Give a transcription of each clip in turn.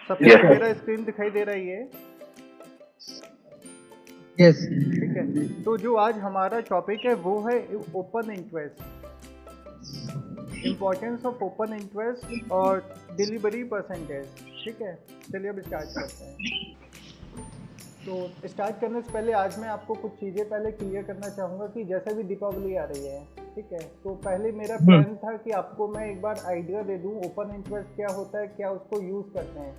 सबको Yes. मेरा screen दिखाई दे रही है? यस ठीक है, तो जो आज हमारा टॉपिक है वो है open interest, importance of open interest और डिलीवरी परसेंटेज। ठीक है, चलिए अब स्टार्ट करते हैं। तो स्टार्ट करने से पहले आज मैं आपको कुछ चीज़ें पहले क्लियर करना चाहूँगा कि जैसे भी दीपावली आ रही है, ठीक है, तो पहले मेरा प्लान था कि आपको मैं एक बार आइडिया दे दूँ ओपन इंटरेस्ट क्या होता है, क्या उसको यूज़ करते हैं।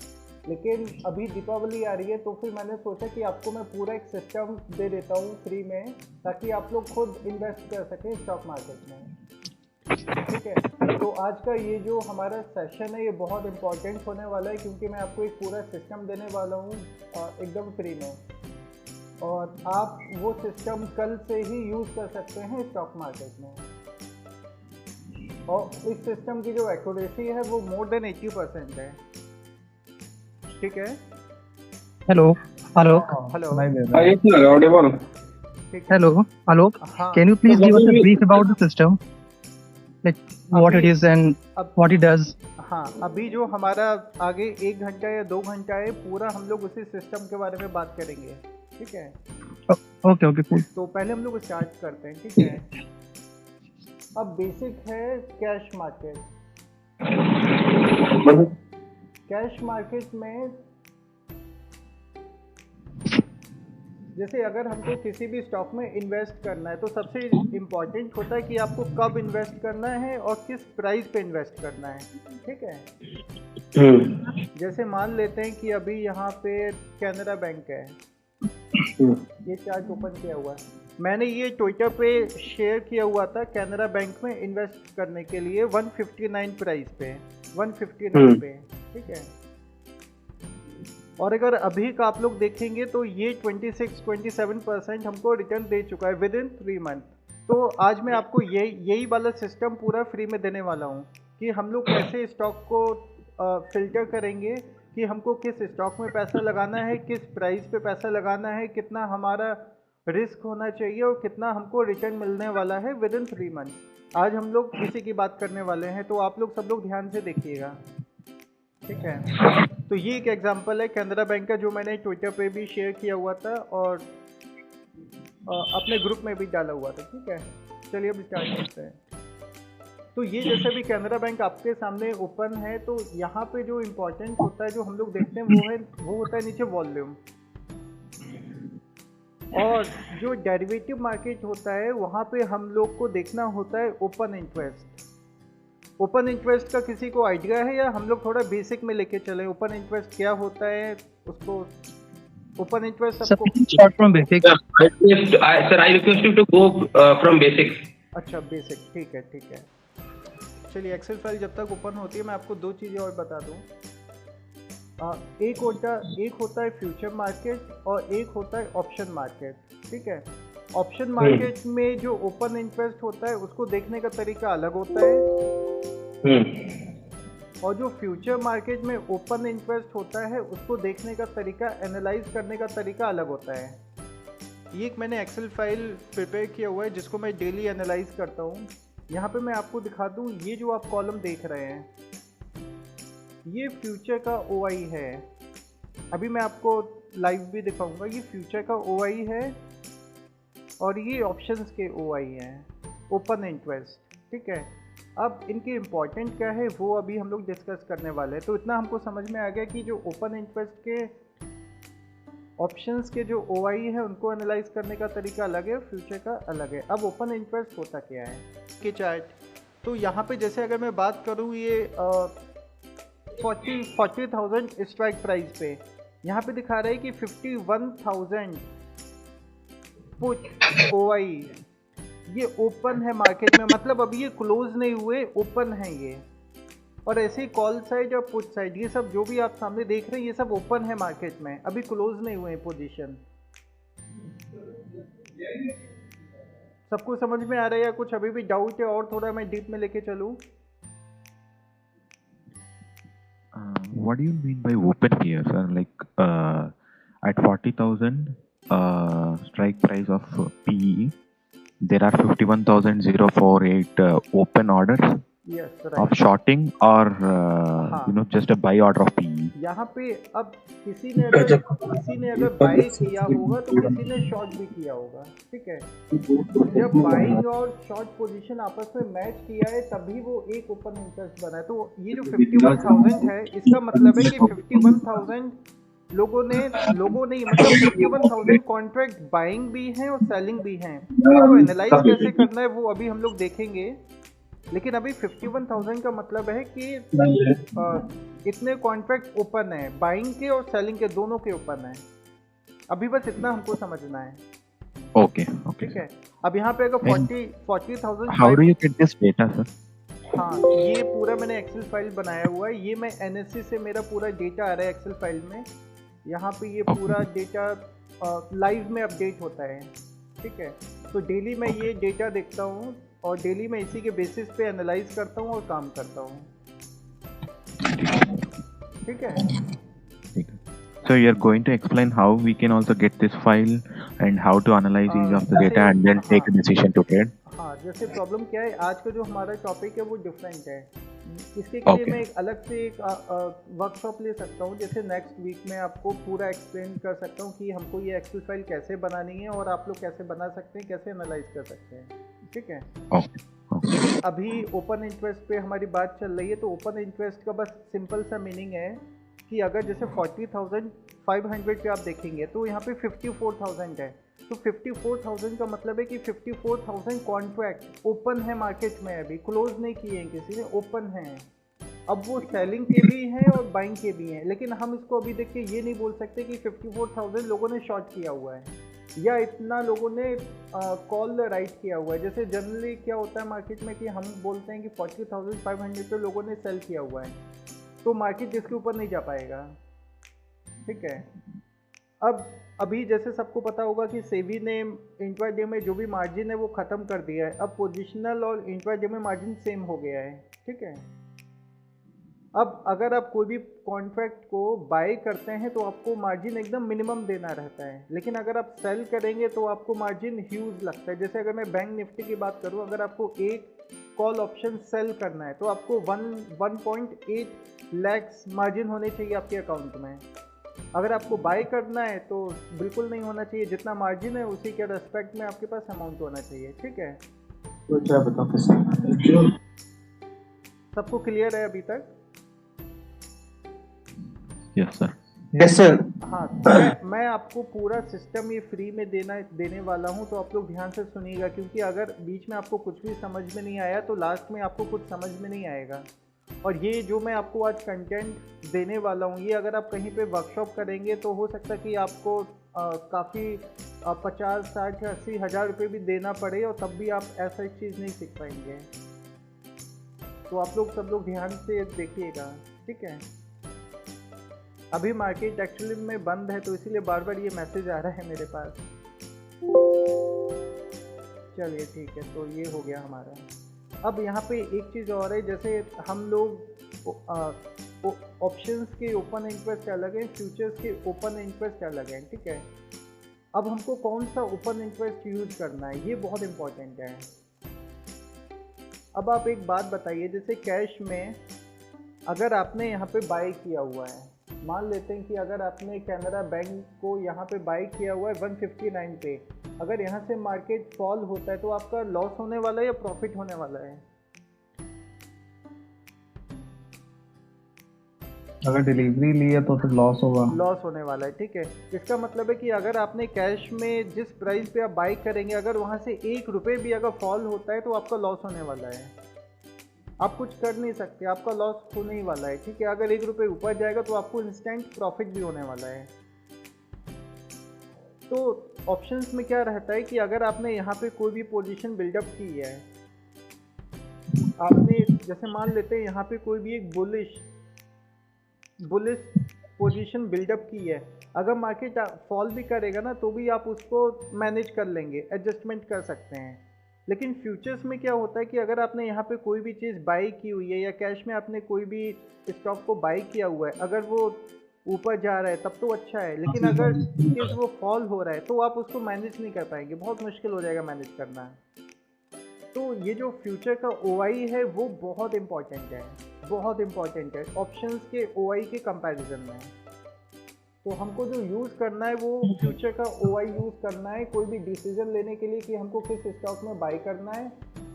लेकिन अभी दीपावली आ रही है तो फिर मैंने सोचा कि आपको मैं पूरा एक सिस्टम दे देता हूँ फ्री में, ताकि आप लोग खुद इन्वेस्ट कर सकें स्टॉक मार्केट में। ठीक है, तो आज का ये जो हमारा सेशन है ये बहुत इंपॉर्टेंट होने वाला है, क्योंकि मैं आपको एक पूरा सिस्टम देने वाला हूँ एकदम फ्री में, और आप वो सिस्टम कल से ही यूज़ कर सकते हैं स्टॉक मार्केट में। और इस सिस्टम की जो एक्यूरेसी है वो मोर देन 80% है। ठीक है, hello hello hello, Yes, sir. Audible. ठीक है, हेलो हेलो हाँ, can you please give us a brief about the system, like what it is and अब व्हाट इट डज? हाँ, अभी जो हमारा आगे 1 घंटा या 2 घंटा है पूरा हम लोग उसी सिस्टम के बारे में बात करेंगे। ठीक है, ओके ओके कूल। तो पहले हम लोग स्टार्ट करते हैं। ठीक है, अब बेसिक है कैश मार्केट। कैश मार्केट में जैसे अगर हमको किसी भी स्टॉक में इन्वेस्ट करना है तो सबसे इम्पॉर्टेंट होता है कि आपको कब इन्वेस्ट करना है और किस प्राइस पे इन्वेस्ट करना है। ठीक है, जैसे मान लेते हैं कि अभी यहाँ पे कैनरा बैंक है, ये चार्ट ओपन किया हुआ है, मैंने ये ट्विटर पे शेयर किया हुआ था कैनरा बैंक में इन्वेस्ट करने के लिए 159 प्राइस पे, 159 पे। ठीक है, और अगर अभी का आप लोग देखेंगे तो ये 26-27% हमको रिटर्न दे चुका है विद इन 3 मंथ। तो आज मैं आपको यही वाला सिस्टम पूरा फ्री में देने वाला हूँ कि हम लोग कैसे स्टॉक को फिल्टर करेंगे कि हमको किस स्टॉक में पैसा लगाना है, किस प्राइस पे पैसा लगाना है, कितना हमारा रिस्क होना चाहिए और कितना हमको रिटर्न मिलने वाला है विद इन 3 मंथ। आज हम लोग इसी की बात करने वाले हैं, तो आप लोग सब लोग ध्यान से देखिएगा। ठीक है, तो ये एक एग्जांपल है कैनरा बैंक का जो मैंने ट्विटर पे भी शेयर किया हुआ था और अपने ग्रुप में भी डाला हुआ था। ठीक है, चलिए अब स्टार्ट करते हैं। तो ये जैसे भी कैनरा बैंक आपके सामने ओपन है, तो यहाँ पे जो इम्पोर्टेंट होता है जो हम लोग देखते हैं वो होता है नीचे वॉल्यूम, और जो डेरिवेटिव मार्केट होता है वहाँ पे हम लोग को देखना होता है ओपन इंटरेस्ट। ओपन इंटरेस्ट का किसी को आइडिया है या हम लोग थोड़ा बेसिक में लेके चले? ओपन इंटरेस्ट क्या होता है उसको, ओपन इंटरेस्ट सबको start from basic. Sir, I request you to go from basics. अच्छा, बेसिक, ठीक है, ठीक है। चलिए, एक्सेल फाइल जब तक ओपन होती है मैं आपको 2 चीज़ें और बता दूं। एक होता है फ्यूचर मार्केट और एक होता है ऑप्शन मार्केट। ठीक है, ऑप्शन मार्केट में जो ओपन इंटरेस्ट होता है उसको देखने का तरीका अलग होता है, और जो फ्यूचर मार्केट में ओपन इंटरेस्ट होता है उसको देखने का तरीका, एनालाइज करने का तरीका अलग होता है। ये एक मैंने एक्सेल फाइल प्रिपेयर किया हुआ है जिसको मैं डेली एनालाइज करता हूँ। यहाँ पे मैं आपको दिखा दूँ, ये जो आप कॉलम देख रहे हैं ये फ्यूचर का OI है। अभी मैं आपको लाइव भी दिखाऊंगा, ये फ्यूचर का OI है और ये ऑप्शंस के OI हैं, ओपन इंटरेस्ट। ठीक है, अब इनके इम्पोर्टेंट क्या है वो अभी हम लोग डिस्कस करने वाले हैं। तो इतना हमको समझ में आ गया कि जो ओपन इंटरेस्ट के ऑप्शंस के जो OI है उनको एनालाइज करने का तरीका अलग है, फ्यूचर का अलग है। अब ओपन इंटरेस्ट होता क्या है कि चार्ट, तो यहाँ पे जैसे अगर मैं बात करूँ ये 40,000 स्ट्राइक प्राइस पे यहाँ पे दिखा रहा है कि 51,000 पुट OI ये ओपन है मार्केट में, मतलब अभी ये क्लोज नहीं हुए, ओपन है ये। और ऐसे ही कॉल साइड और पुट साइड ये सब जो भी आप सामने देख रहे हैं ये सब ओपन है मार्केट में, अभी क्लोज नहीं हुए पोजीशन। सबको समझ में आ रहा है या कुछ अभी भी डाउट है और थोड़ा मैं डीप में लेके चलूँ? What do you mean by open here, sir? Like at 40,000 strike price of PE, there are 51,048 open orders. Yes of right. shorting or हाँ just a buy order of PE? यहाँ पे अब किसी ने अगर बाय किया होगा तो किसी ने शॉर्ट भी किया होगा, ठीक है। जब बाइंग और शॉर्ट पोजीशन आपस में मैच किया है तभी वो एक ओपन इंटरेस्ट बना है। तो ये जो 51,000 है इसका मतलब है कि 51,000 लोगों ने मतलब 51,000 कॉन्ट्रैक्ट बाइंग भी हैं और सेलिंग भी हैं। इसको एनालाइज कैसे करना है वो अभी हम लोग देखेंगे, लेकिन अभी 51,000 का मतलब है कि इतने कॉन्ट्रैक्ट ओपन है, बाइंग के और सेलिंग के दोनों के ओपन है। अभी बस इतना हमको समझना है, Okay, ठीक है। अब यहाँ पे अगर And 40,000 how do you get this data, sir? हाँ, ये पूरा मैंने एक्सेल फाइल बनाया हुआ है। ये मैं एनएससी से मेरा पूरा डेटा आ रहा है एक्सेल फाइल में। यहाँ पे ये पूरा डेटा लाइव में अपडेट होता है, ठीक है। तो डेली मैं ये डेटा देखता हूँ और डेली मैं इसी के बेसिस पे एनालाइज करता हूँ और काम करता हूँ, ठीक है। So you're going to explain how we can also get this file and how to analyze each of the data and then take a decision to trade. हाँ, जैसे प्रॉब्लम क्या है, आज का जो हमारा टॉपिक है वो डिफरेंट है। इसके लिए Okay. मैं एक अलग से एक वर्कशॉप ले सकता हूँ, जैसे नेक्स्ट वीक में आपको पूरा एक्सप्लेन कर सकता हूँ कि हमको ये एक्सेल फाइल कैसे बनानी है और आप लोग कैसे बना सकते हैं, कैसे एनालाइज कर सकते हैं, ठीक है। Okay. Okay. अभी ओपन इंटरेस्ट पे हमारी बात चल रही है, तो ओपन इंटरेस्ट का बस सिंपल सा मीनिंग है कि अगर जैसे 40,500 पे आप देखेंगे तो यहाँ पे 54,000 है। तो 54,000 का मतलब है कि 54,000 कॉन्ट्रैक्ट ओपन है मार्केट में, अभी क्लोज नहीं किए हैं किसी ने, ओपन हैं। अब वो सेलिंग के भी हैं और बाइंग के भी हैं, लेकिन हम इसको अभी देख के ये नहीं बोल सकते कि 54,000 लोगों ने शॉर्ट किया हुआ है या इतना लोगों ने कॉल राइट किया हुआ है। जैसे जनरली क्या होता है मार्केट में कि हम बोलते हैं कि 40,500 पे लोगों ने सेल किया हुआ है, तो मार्केट जिसके ऊपर नहीं जा पाएगा, ठीक है। अब अभी जैसे सबको पता होगा कि सेबी ने इंट्राडे में जो भी मार्जिन है वो ख़त्म कर दिया है। अब पोजिशनल और इंट्राडे में मार्जिन सेम हो गया है, ठीक है। अब अगर आप कोई भी कॉन्ट्रैक्ट को बाय करते हैं तो आपको मार्जिन एकदम मिनिमम देना रहता है, लेकिन अगर आप सेल करेंगे तो आपको मार्जिन ह्यूज लगता है। जैसे अगर मैं बैंक निफ्टी की बात करूं, अगर आपको एक कॉल ऑप्शन सेल करना है तो आपको 1.8 लैक्स मार्जिन होने चाहिए आपके अकाउंट में। अगर आपको बाय करना है तो बिल्कुल नहीं होना चाहिए, जितना मार्जिन है उसी के रेस्पेक्ट में आपके पास अमाउंट होना चाहिए, ठीक है। तो क्या बताओ, सबको क्लियर है अभी तक? Yes, sir. Yes sir. हाँ, तो मैं आपको पूरा सिस्टम ये फ्री में देने वाला हूँ, तो आप लोग ध्यान से सुनिएगा, क्योंकि अगर बीच में आपको कुछ भी समझ में नहीं आया तो लास्ट में आपको कुछ समझ में नहीं आएगा। और ये जो मैं आपको आज कंटेंट देने वाला हूँ, ये अगर आप कहीं पे वर्कशॉप करेंगे तो हो सकता है कि आपको काफ़ी 50, 60 या 80 हज़ार रुपये भी देना पड़े और तब भी आप ऐसा चीज़ नहीं सीख पाएंगे। तो आप लोग सब लोग ध्यान से देखिएगा, ठीक है। अभी मार्केट एक्चुअली में बंद है तो इसीलिए बार बार ये मैसेज आ रहा है मेरे पास। चलिए ठीक है, तो ये हो गया हमारा। अब यहाँ पे एक चीज़ और है, जैसे हम लोग ऑप्शंस के ओपन इंटरेस्ट अलग है, फ्यूचर्स के ओपन इंटरेस्ट अलग है, ठीक है। अब हमको कौन सा ओपन इंटरेस्ट यूज करना है ये बहुत इम्पोर्टेंट है। अब आप एक बात बताइए, जैसे कैश में अगर आपने यहाँ पे बाय किया हुआ है, मान लेते हैं कि अगर आपने कैनरा बैंक को यहाँ पे बाय किया हुआ है 159 पे, अगर यहाँ से मार्केट फॉल होता है तो आपका लॉस होने वाला है या प्रॉफिट होने वाला है? अगर डिलीवरी ली है तो फिर लॉस होगा, लॉस होने वाला है, ठीक है। इसका मतलब है कि अगर आपने कैश में जिस प्राइस पे आप बाय करेंगे, अगर वहाँ से 1 रुपये भी अगर फॉल होता है तो आपका लॉस होने वाला है। आप कुछ कर नहीं सकते, आपका लॉस होने ही वाला है, ठीक है। अगर 1 रुपये ऊपर जाएगा तो आपको इंस्टेंट प्रॉफिट भी होने वाला है। तो ऑप्शंस में क्या रहता है कि अगर आपने यहाँ पे कोई भी पोजीशन बिल्डअप की है, आपने जैसे मान लेते हैं यहाँ पे कोई भी एक बुलिश पोजीशन बिल्डअप की है, अगर मार्केट फॉल भी करेगा ना तो भी आप उसको मैनेज कर लेंगे, एडजस्टमेंट कर सकते हैं। लेकिन फ्यूचर्स में क्या होता है कि अगर आपने यहाँ पे कोई भी चीज़ बाई की हुई है या कैश में आपने कोई भी स्टॉक को बाई किया हुआ है, अगर वो ऊपर जा रहा है तब तो अच्छा है, लेकिन अगर वो फॉल हो रहा है तो आप उसको मैनेज नहीं कर पाएंगे, बहुत मुश्किल हो जाएगा मैनेज करना। तो ये जो फ्यूचर का ओआई है वो बहुत इम्पॉर्टेंट है, बहुत इम्पॉर्टेंट है ऑप्शंस के ओआई के कंपैरिजन में। तो हमको जो यूज़ करना है वो फ्यूचर का ओआई यूज़ करना है कोई भी डिसीजन लेने के लिए कि हमको किस स्टॉक में बाई करना है,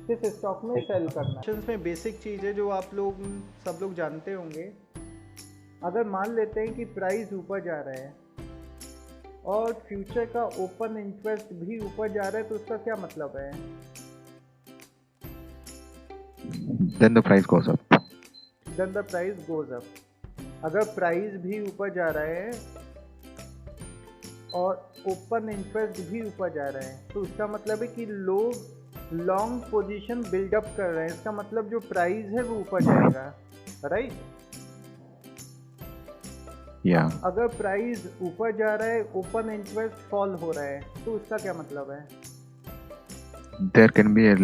किस स्टॉक में सेल करना है। ऑप्शंस में बेसिक चीज़ है जो आप लोग सब लोग जानते होंगे। अगर मान लेते हैं कि प्राइस ऊपर जा रहा है और फ्यूचर का ओपन इंटरेस्ट भी ऊपर जा रहा है तो उसका क्या मतलब है? Then the price goes up. Then the price goes up. अगर प्राइस भी ऊपर जा रहा है और ओपन इंटरेस्ट भी ऊपर जा रहा है तो उसका मतलब है कि लोग लॉन्ग पोजीशन बिल्डअप कर रहे हैं। इसका मतलब जो प्राइस है वो ऊपर जाएगा, राइट? Yeah. अगर प्राइस ऊपर जा रहा है, ओपन इंटरेस्ट फॉल हो रहा है तो उसका क्या मतलब है? There can be a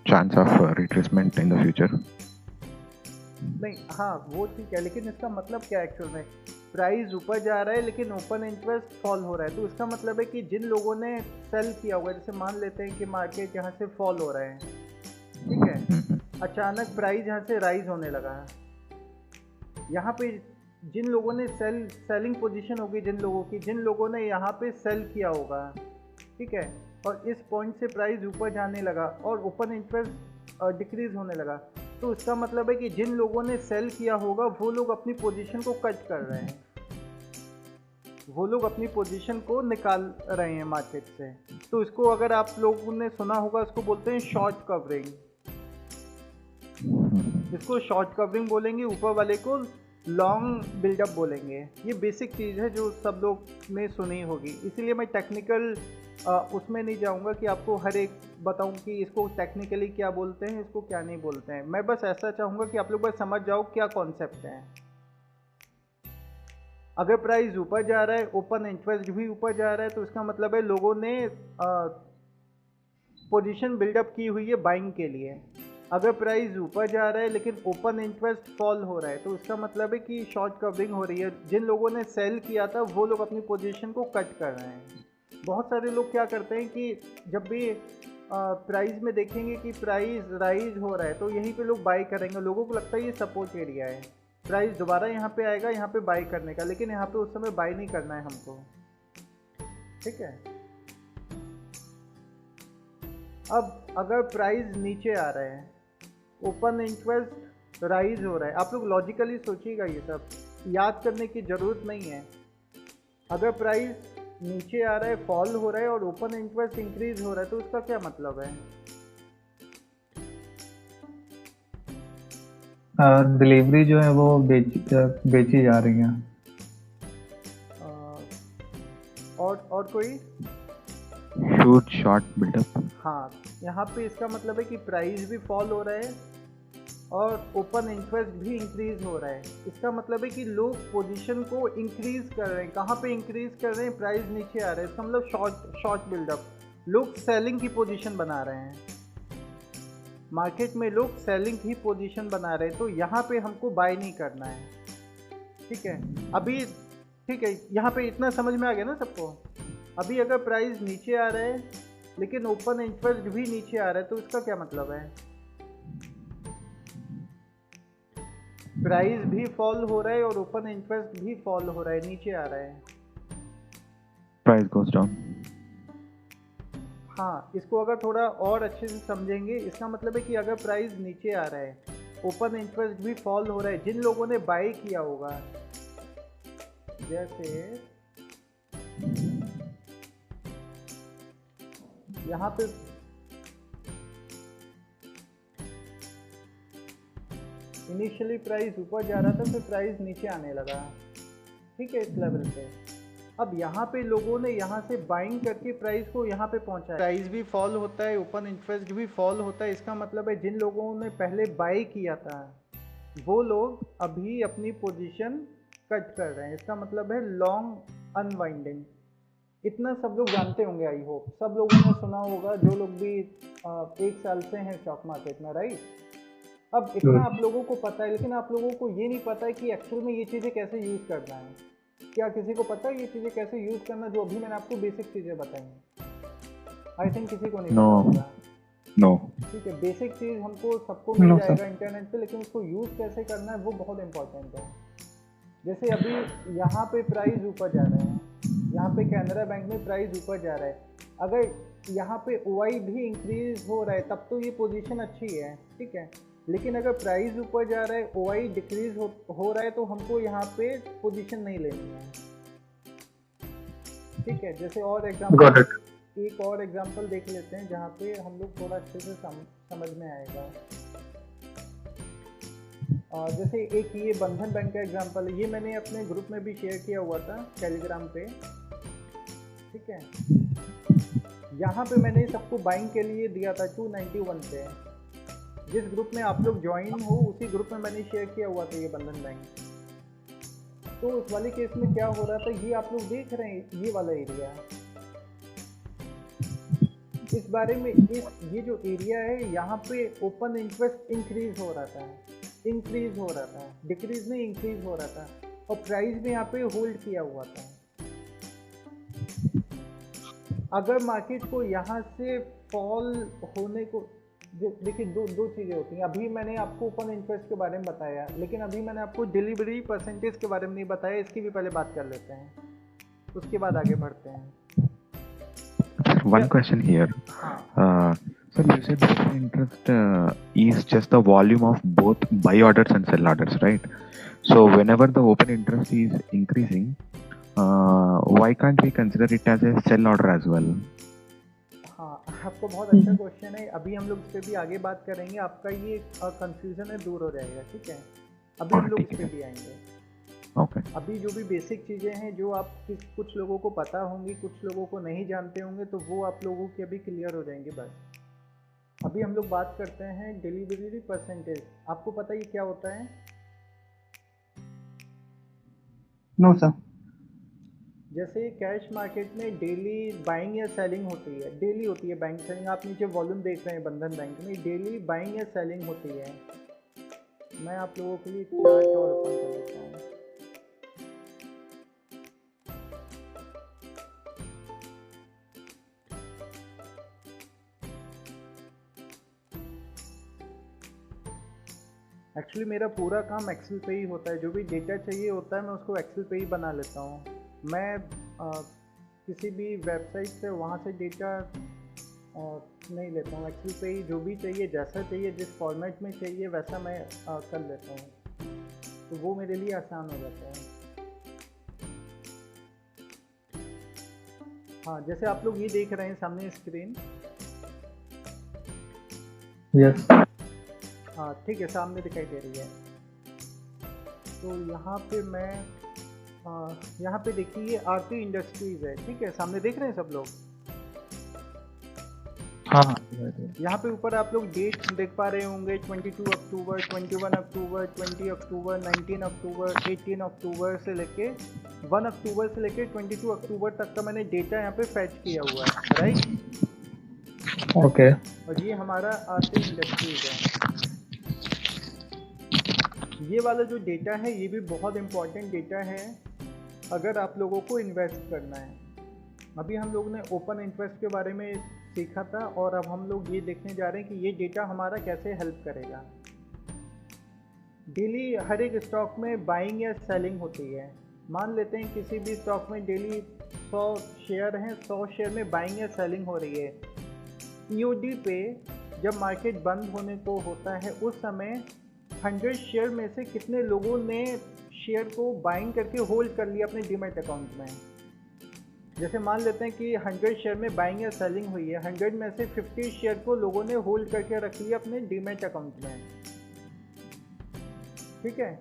chance of retracement in the future. नहीं, हाँ वो ठीक है, लेकिन इसका मतलब क्या है एक्चुअल में? प्राइस ऊपर जा रहा है लेकिन ओपन इंटरेस्ट फॉल हो रहा है तो इसका मतलब है कि जिन लोगों ने सेल किया हुआ है, जैसे मान लेते हैं कि मार्केट यहाँ से फॉल हो रहा है, ठीक है, अचानक प्राइस यहाँ से राइज होने लगा है, यहाँ पे जिन लोगों ने सेलिंग पोजीशन होगी, जिन लोगों ने यहाँ पे सेल किया होगा, ठीक है, और इस पॉइंट से प्राइस ऊपर जाने लगा और ओपन इंटरेस्ट डिक्रीज होने लगा तो इसका मतलब है कि जिन लोगों ने सेल किया होगा वो लोग अपनी पोजीशन को कट कर रहे हैं, वो लोग अपनी पोजीशन को निकाल रहे हैं मार्केट से। तो इसको अगर आप लोगों ने सुना होगा, इसको बोलते हैं शॉर्ट कवरिंग। इसको शॉर्ट कवरिंग बोलेंगे, ऊपर वाले को लॉन्ग बिल्डअप बोलेंगे। ये बेसिक चीज़ है जो सब लोग ने सुनी होगी, इसीलिए मैं टेक्निकल उसमें नहीं जाऊंगा कि आपको हर एक बताऊं कि इसको टेक्निकली क्या बोलते हैं, इसको क्या नहीं बोलते हैं। मैं बस ऐसा चाहूँगा कि आप लोग बस समझ जाओ क्या कॉन्सेप्ट है। अगर प्राइस ऊपर जा रहा है, ओपन इंटरेस्ट भी ऊपर जा रहा है तो इसका मतलब है लोगों ने पोजीशन बिल्डअप की हुई है बाइंग के लिए। अगर प्राइस ऊपर जा रहा है लेकिन ओपन इंटरेस्ट फॉल हो रहा है तो इसका मतलब है कि शॉर्ट कवरिंग हो रही है। जिन लोगों ने सेल किया था वो लोग अपनी पोजीशन को कट कर रहे हैं। बहुत सारे लोग क्या करते हैं कि जब भी प्राइस में देखेंगे कि प्राइस राइज हो रहा है तो यहीं पे लोग बाई करेंगे। लोगों को लगता है ये सपोर्ट एरिया है, प्राइस दोबारा यहाँ पे आएगा यहाँ पे बाई करने का, लेकिन यहाँ पे उस समय बाई नहीं करना है हमको, ठीक है। अब अगर प्राइस नीचे आ रहा है, ओपन इंटरेस्ट राइज हो रहा है, आप लोग लॉजिकली सोचिएगा, ये सब याद करने की ज़रूरत नहीं है। अगर प्राइस नीचे आ रहा है, फॉल हो रहा है और ओपन इंटरेस्ट इंक्रीज हो रहा है तो उसका क्या मतलब है? डिलीवरी जो है वो बेची जा रही है। और कोई Huge short build-up. हाँ, यहाँ पे इसका मतलब है कि प्राइस भी फॉल हो रहा है और ओपन इंटरेस्ट भी इंक्रीज हो रहा है। इसका मतलब है कि लोग पोजीशन को इंक्रीज कर रहे हैं। कहाँ पे इंक्रीज कर रहे हैं? प्राइस नीचे आ रहा है, इसका मतलब शॉर्ट बिल्डअप। लोग सेलिंग की पोजीशन बना रहे हैं, मार्केट में लोग सेलिंग की पोजीशन बना रहे हैं, तो यहाँ पे हमको बाय नहीं करना है, ठीक है। अभी ठीक है, यहाँ पे इतना समझ में आ गया ना सबको? अभी अगर प्राइस नीचे आ रहा है लेकिन ओपन इंटरेस्ट भी नीचे आ रहा है तो इसका क्या मतलब है? प्राइस भी फॉल हो रहा है और ओपन इंटरेस्ट भी फॉल हो रहा है, नीचे आ रहा है। Price goes down. हाँ, इसको अगर थोड़ा और अच्छे से समझेंगे, इसका मतलब है कि अगर प्राइस नीचे आ रहा है, ओपन इंटरेस्ट भी फॉल हो रहा है, जिन लोगों ने बाय किया होगा, जैसे यहाँ पे इनिशियली प्राइस ऊपर जा रहा था, फिर प्राइस नीचे आने लगा, ठीक है, इस लेवल पे। अब यहाँ पे लोगों ने यहाँ से बाइंग करके प्राइस को यहाँ पे पहुँचाया। प्राइस भी फॉल होता है, ओपन इंटरेस्ट भी फॉल होता है। इसका मतलब है जिन लोगों ने पहले बाई किया था वो लोग अभी अपनी पोजीशन कट कर रहे हैं। इसका मतलब है लॉन्ग अनवाइंडिंग। इतना सब लोग जानते होंगे, आई होप सब लोगों ने सुना होगा, जो लोग भी 1 साल से हैं स्टॉक मार्केट में, राइट। अब इतना आप लोगों को पता है, लेकिन आप लोगों को ये नहीं पता है कि एक्चुअल में ये चीज़ें कैसे यूज़ करना है। क्या किसी को पता है ये चीज़ें कैसे यूज़ करना, जो अभी मैंने आपको बेसिक चीज़ें बताई हैं? आई थिंक किसी को नहीं पता होगा। No. ठीक है, बेसिक चीज़ हमको सबको मिल No, sir. जाएगा इंटरनेट पे, लेकिन उसको यूज़ कैसे करना है वो बहुत इंपॉर्टेंट है। जैसे अभी यहाँ पे प्राइस ऊपर जा रहे हैं, यहाँ पे कैनरा बैंक में प्राइस ऊपर जा रहा है, अगर यहाँ पे OI भी इंक्रीज हो रहा है तब तो ये पोजीशन अच्छी है, ठीक है। लेकिन अगर प्राइस ऊपर जा रहा है, OI डिक्रीज हो रहा है, तो हमको यहाँ पे पोजीशन नहीं लेनी है, ठीक है। जैसे और एग्जांपल, एक और एग्जांपल देख लेते हैं जहाँ पे हम लोग थोड़ा अच्छे से समझ में आएगा। जैसे एक ये बंधन बैंक का एग्जांपल है, ये मैंने अपने ग्रुप में भी शेयर किया हुआ था टेलीग्राम पे, ठीक है। यहाँ पे मैंने सबको बाइंग के लिए दिया था 291 पे। जिस ग्रुप में आप लोग ज्वाइन हो उसी ग्रुप में मैंने शेयर किया हुआ था ये बंधन बैंक। तो उस वाले केस में क्या हो रहा था, ये आप लोग देख रहे हैं ये वाला एरिया, इस बारे में ये जो एरिया है यहाँ पे ओपन इंटरेस्ट इंक्रीज हो रहा था, डिक्रीज नहीं इंक्रीज हो रहा था, और प्राइस भी यहाँ पे होल्ड किया हुआ था। अगर मार्केट को यहाँ से फॉल होने को, देखिए दो चीज़ें होती हैं। अभी मैंने आपको ओपन इंटरेस्ट के बारे में बताया, लेकिन अभी मैंने आपको डिलीवरी परसेंटेज के बारे में नहीं बताया, इसकी भी पहले बात कर लेते हैं, उसके बाद आगे बढ़ते हैं। One question here. Sir, you said open interest is just the volume of both buy orders and sell orders, right? So whenever the open interest is increasing, why can't we consider it as a sell order as well? हाँ, आपको बहुत अच्छा question है। अभी हम लोग इस पर भी आगे बात करेंगे, आपका ये कंफ्यूजन है दूर हो जाएगा, ठीक है। अभी हम लोग इस पर भी आएंगे। Okay. अभी जो भी बेसिक चीज़ें हैं जो आप कुछ लोगों को पता होंगी, कुछ लोगों को नहीं जानते होंगे, तो वो आप लोगों की अभी क्लियर हो जाएंगे बस। अभी हम लोग बात करते हैं डिलीवरी परसेंटेज। आपको पता है ये क्या होता है? No, sir. जैसे कैश मार्केट में डेली बाइंग या सेलिंग होती है, डेली होती है बाइंग सेलिंग। आप नीचे वॉल्यूम देख रहे हैं बंधन बैंक में, डेली बाइंग या सेलिंग होती है। मैं आप लोगों के लिए चार्ट और ओपन कर लेता हूँ। एक्चुअली मेरा पूरा काम एक्सेल पे ही होता है, जो भी डेटा चाहिए होता है मैं उसको एक्सेल पे ही बना लेता हूँ। मैं किसी भी वेबसाइट से वहाँ से डेटा नहीं लेता हूँ, एक्सेल पे ही जो भी चाहिए, जैसा चाहिए, जिस फॉर्मेट में चाहिए वैसा मैं कर लेता हूँ, तो वो मेरे लिए आसान हो जाता है। हाँ, जैसे आप लोग ये देख रहे हैं सामने स्क्रीन। यस। हाँ ठीक है, सामने दिखाई दे रही है। तो यहाँ पे मैं यहाँ पे देखिए ये आरती इंडस्ट्रीज है, ठीक है, सामने देख रहे हैं सब लोग। हाँ, यहाँ पे ऊपर आप लोग डेट देख पा रहे होंगे, 22 अक्टूबर, 21 अक्टूबर, 20 अक्टूबर, 19 अक्टूबर, 18 अक्टूबर से लेके 1 अक्टूबर से लेके 22 अक्टूबर तक का मैंने डेटा यहाँ पे फैच किया हुआ है, राइट। ओके। और ये हमारा आरती इंडस्ट्रीज है। ये वाला जो डेटा है ये भी बहुत इम्पोर्टेंट डेटा है अगर आप लोगों को इन्वेस्ट करना है। अभी हम लोगों ने ओपन इंटरेस्ट के बारे में सीखा था और अब हम लोग ये देखने जा रहे हैं कि ये डेटा हमारा कैसे हेल्प करेगा। डेली हर एक स्टॉक में बाइंग या सेलिंग होती है। मान लेते हैं किसी भी स्टॉक में डेली 100 शेयर हैं, 100 शेयर में बाइंग या सेलिंग हो रही है। EOD पे जब मार्केट बंद होने को होता है उस समय 100 शेयर में से कितने लोगों ने शेयर को बाइंग करके होल्ड कर लिया अपने डीमैट अकाउंट में। जैसे मान लेते हैं कि 100 शेयर में बाइंग या सेलिंग हुई है, 100 में से 50 शेयर को लोगों ने होल्ड करके रख लिया अपने डीमैट अकाउंट में, ठीक है,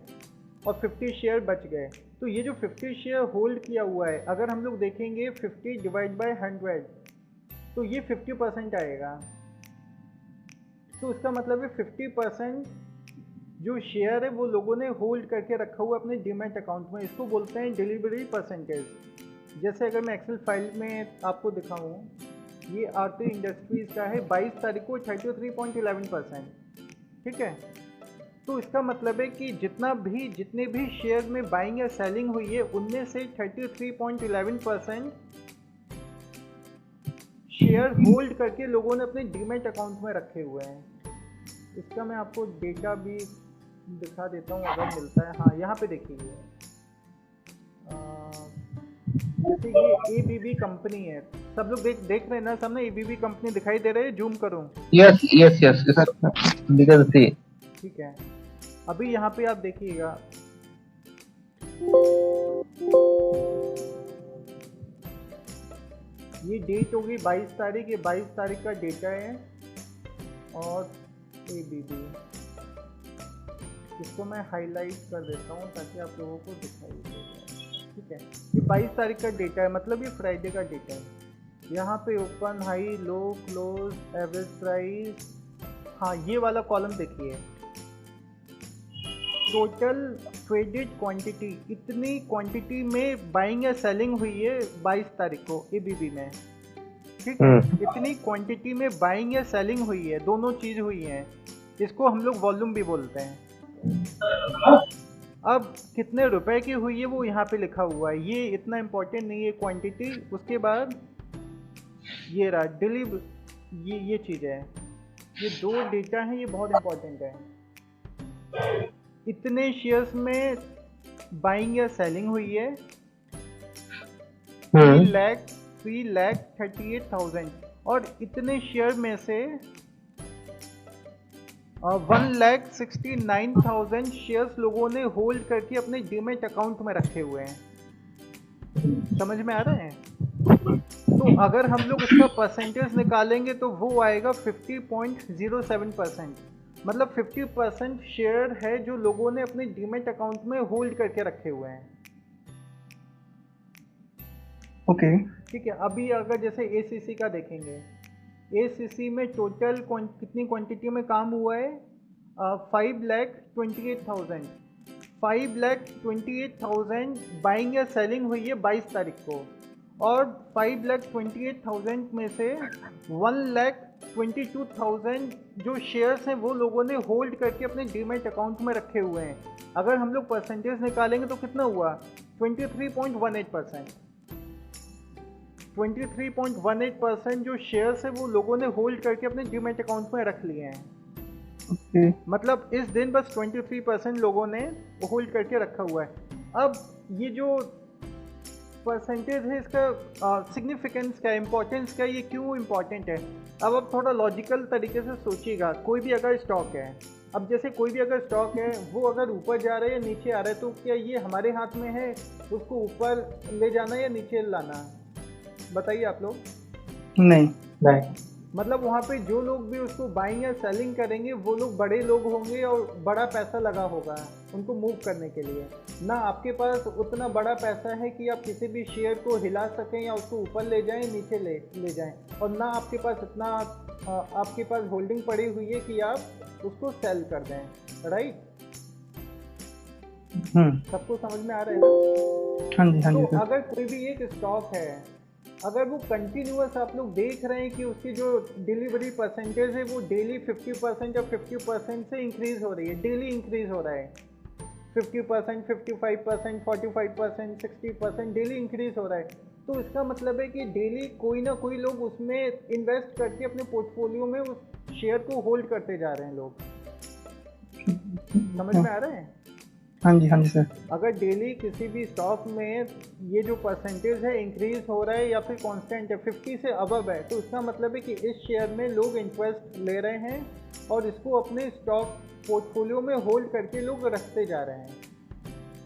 और 50 शेयर बच गए। तो ये जो 50 शेयर होल्ड किया हुआ है, अगर हम लोग देखेंगे 50 डिवाइड बाय 100 तो ये 50% आएगा। तो इसका मतलब है 50% जो शेयर है वो लोगों ने होल्ड करके रखा हुआ अपने डीमैट अकाउंट में। इसको बोलते हैं डिलीवरी परसेंटेज। जैसे अगर मैं एक्सेल फाइल में आपको दिखाऊं, ये आरती इंडस्ट्रीज का है 22 तारीख को 33.11%, ठीक है। तो इसका मतलब है कि जितने भी शेयर में बाइंग या सेलिंग हुई है उनमें से 33.11% शेयर शेयर होल्ड करके लोगों ने अपने डीमैट अकाउंट में रखे हुए हैं। इसका मैं आपको डेटा भी दिखा देता हूँ अगर मिलता है। हाँ, यहाँ पे देखिए, जैसे ये ABB कंपनी है, सब लोग देख रहे हैं ना सामने, ABB कंपनी दिखाई दे रही है? जूम करूँ? Yes, yes, yes. Because see, ठीक है, अभी यहाँ पे आप देखिएगा, ये डेट होगी 22 तारीख, ये 22 तारीख का डेटा है। और ABB, इसको मैं हाईलाइट कर देता हूँ ताकि आप लोगों को दिखाई दे। ठीक है, ये 22 तारीख का डेटा है, मतलब ये फ्राइडे का डेटा है। यहाँ पे ओपन, हाई, लो, क्लोज, एवरेज प्राइस। हाँ, ये वाला कॉलम देखिए, टोटल ट्रेडेड क्वांटिटी, इतनी क्वांटिटी में बाइंग या सेलिंग हुई है 22 तारीख को ABB में। ठीक है, इतनी क्वांटिटी में बाइंग या सेलिंग हुई है, दोनों चीज़ हुई है। इसको हम लोग वॉल्यूम भी बोलते हैं। अब कितने रुपए की हुई है वो यहाँ पे लिखा हुआ है, ये इतना इम्पोर्टेंट नहीं है क्वांटिटी। उसके बाद ये रहा डिलीवर, ये चीज़ है, ये दो डेटा हैं, ये बहुत इम्पोर्टेंट है। इतने शेयर्स में बाइंग या सेलिंग हुई है 3,38,000, और इतने शेयर में से 1,69,000 शेयर्स लोगों ने होल्ड करके अपने डीमैट अकाउंट में रखे हुए हैं। समझ में आ रहा है? तो अगर हम लोग इसका परसेंटेज निकालेंगे तो वो आएगा 50.07%, मतलब 50% शेयर है जो लोगों ने अपने डीमैट अकाउंट में होल्ड करके रखे हुए हैं। ओके, ठीक है, अभी अगर जैसे ACC का देखेंगे, ACC में टोटल कितनी क्वांटिटी में काम हुआ है? 5,28,000। 5,28,000 बाइंग या सेलिंग हुई है 22 तारीख को, और 5,28,000 में से 1,22,000 जो शेयर्स हैं वो लोगों ने होल्ड करके अपने डीमैट अकाउंट में रखे हुए हैं। अगर हम लोग परसेंटेज निकालेंगे तो कितना हुआ? 23.18%। 23.18% जो शेयर्स है वो लोगों ने होल्ड करके अपने डीमैट अकाउंट में रख लिए हैं। मतलब इस दिन बस 23% लोगों ने होल्ड करके रखा हुआ है। अब ये जो परसेंटेज है, इसका सिग्निफिकेंस क्या, इम्पोर्टेंस क्या, ये क्यों इम्पोर्टेंट है? अब आप थोड़ा लॉजिकल तरीके से सोचिएगा। कोई भी अगर स्टॉक है, अब जैसे कोई भी अगर स्टॉक है, वो अगर ऊपर जा रहा है या नीचे आ रहा है, तो क्या ये हमारे हाथ में है उसको ऊपर ले जाना या नीचे लाना? बताइए आप लोग। नहीं, मतलब वहाँ पे जो लोग भी उसको बाइंग या सेलिंग करेंगे वो लोग बड़े लोग होंगे और बड़ा पैसा लगा होगा उनको मूव करने के लिए। ना आपके पास उतना बड़ा पैसा है कि आप किसी भी शेयर को हिला सकें या उसको ऊपर ले जाएं, नीचे ले जाएं, और ना आपके पास इतना आपके पास होल्डिंग पड़ी हुई है कि आप उसको सेल कर दें। राइट? सबको समझ में आ रहा है? हाँ जी, हाँ जी। तो अगर कोई भी एक स्टॉक है, अगर वो कंटिन्यूअस आप लोग देख रहे हैं कि उसकी जो डिलीवरी परसेंटेज है वो डेली 50% या 50% से इंक्रीज हो रही है, डेली इंक्रीज हो रहा है, 50%, 55%, 45%, 60% डेली इंक्रीज हो रहा है, तो इसका मतलब है कि डेली कोई ना कोई लोग उसमें इन्वेस्ट करके अपने पोर्टफोलियो में उस शेयर को होल्ड करते जा रहे हैं लोग। समझ में आ रहा है? हाँ जी, हाँ जी सर। अगर डेली किसी भी स्टॉक में ये जो परसेंटेज है इंक्रीज हो रहा है या फिर कांस्टेंट है, 50 से अबव है, तो इसका मतलब है कि इस शेयर में लोग इंटरेस्ट ले रहे हैं और इसको अपने स्टॉक पोर्टफोलियो में होल्ड करके लोग रखते जा रहे हैं।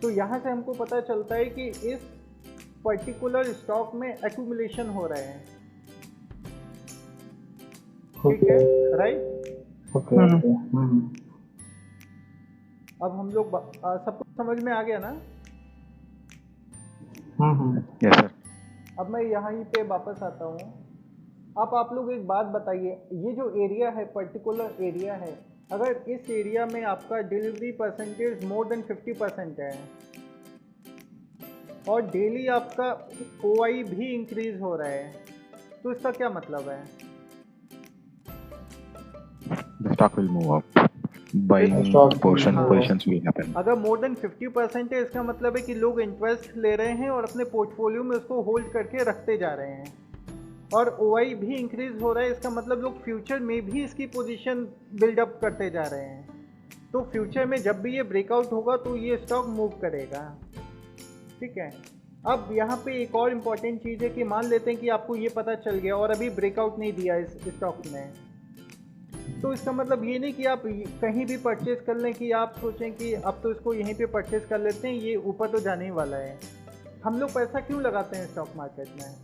तो यहाँ से हमको पता चलता है कि इस पर्टिकुलर स्टॉक में एक्यूमुलेशन हो रहा है। ठीक है, राइट? अब हम लोग सब कुछ समझ में आ गया ना? Yes sir. अब मैं यहाँ पे वापस आता हूँ। अब आप लोग एक बात बताइए, ये जो एरिया है, पर्टिकुलर एरिया है, अगर इस एरिया में आपका डिलीवरी परसेंटेज मोर देन 50% है और डेली आपका OI भी इंक्रीज हो रहा है, तो इसका क्या मतलब है? The stock will move up. Buying positions will happen. अगर मोर देन 50% है, इसका मतलब है कि लोग इंटरेस्ट ले रहे हैं और अपने पोर्टफोलियो में उसको होल्ड करके रखते जा रहे हैं। और OI भी इंक्रीज हो रहा है, इसका मतलब लोग फ्यूचर में भी इसकी पोजीशन बिल्डअप करते जा रहे हैं। तो फ्यूचर में जब भी ये ब्रेकआउट होगा तो ये स्टॉक मूव करेगा, ठीक है। अब यहाँ पे एक और इम्पॉर्टेंट चीज़ है कि मान लेते हैं कि आपको ये पता चल गया और अभी ब्रेकआउट नहीं दिया इस स्टॉक ने, तो इसका मतलब ये नहीं कि आप कहीं भी परचेज कर लें कि आप सोचें कि अब तो इसको यहीं पे परचेज कर लेते हैं, ये ऊपर तो जाने ही वाला है। हम लोग पैसा क्यों लगाते हैं स्टॉक मार्केट में?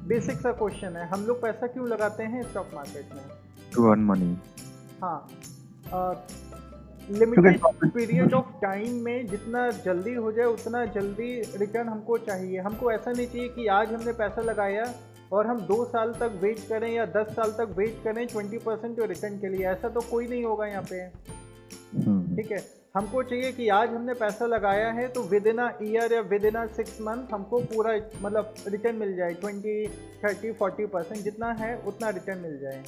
बेसिक सा क्वेश्चन है, हम लोग पैसा क्यों लगाते हैं स्टॉक मार्केट में? To earn money. हाँ, लिमिटेड पीरियड ऑफ टाइम में जितना जल्दी हो जाए उतना जल्दी रिटर्न हमको चाहिए। हमको ऐसा नहीं चाहिए कि आज हमने पैसा लगाया और हम 2 साल तक वेट करें या 10 साल तक वेट करें 20% रिटर्न के लिए। ऐसा तो कोई नहीं होगा यहाँ पे, ठीक है। हमको चाहिए कि आज हमने पैसा लगाया है तो विद इन अ ईयर या विद इन अ 6 मंथ हमको पूरा मतलब रिटर्न मिल जाए, 20, 30, 40% जितना है उतना रिटर्न मिल जाए।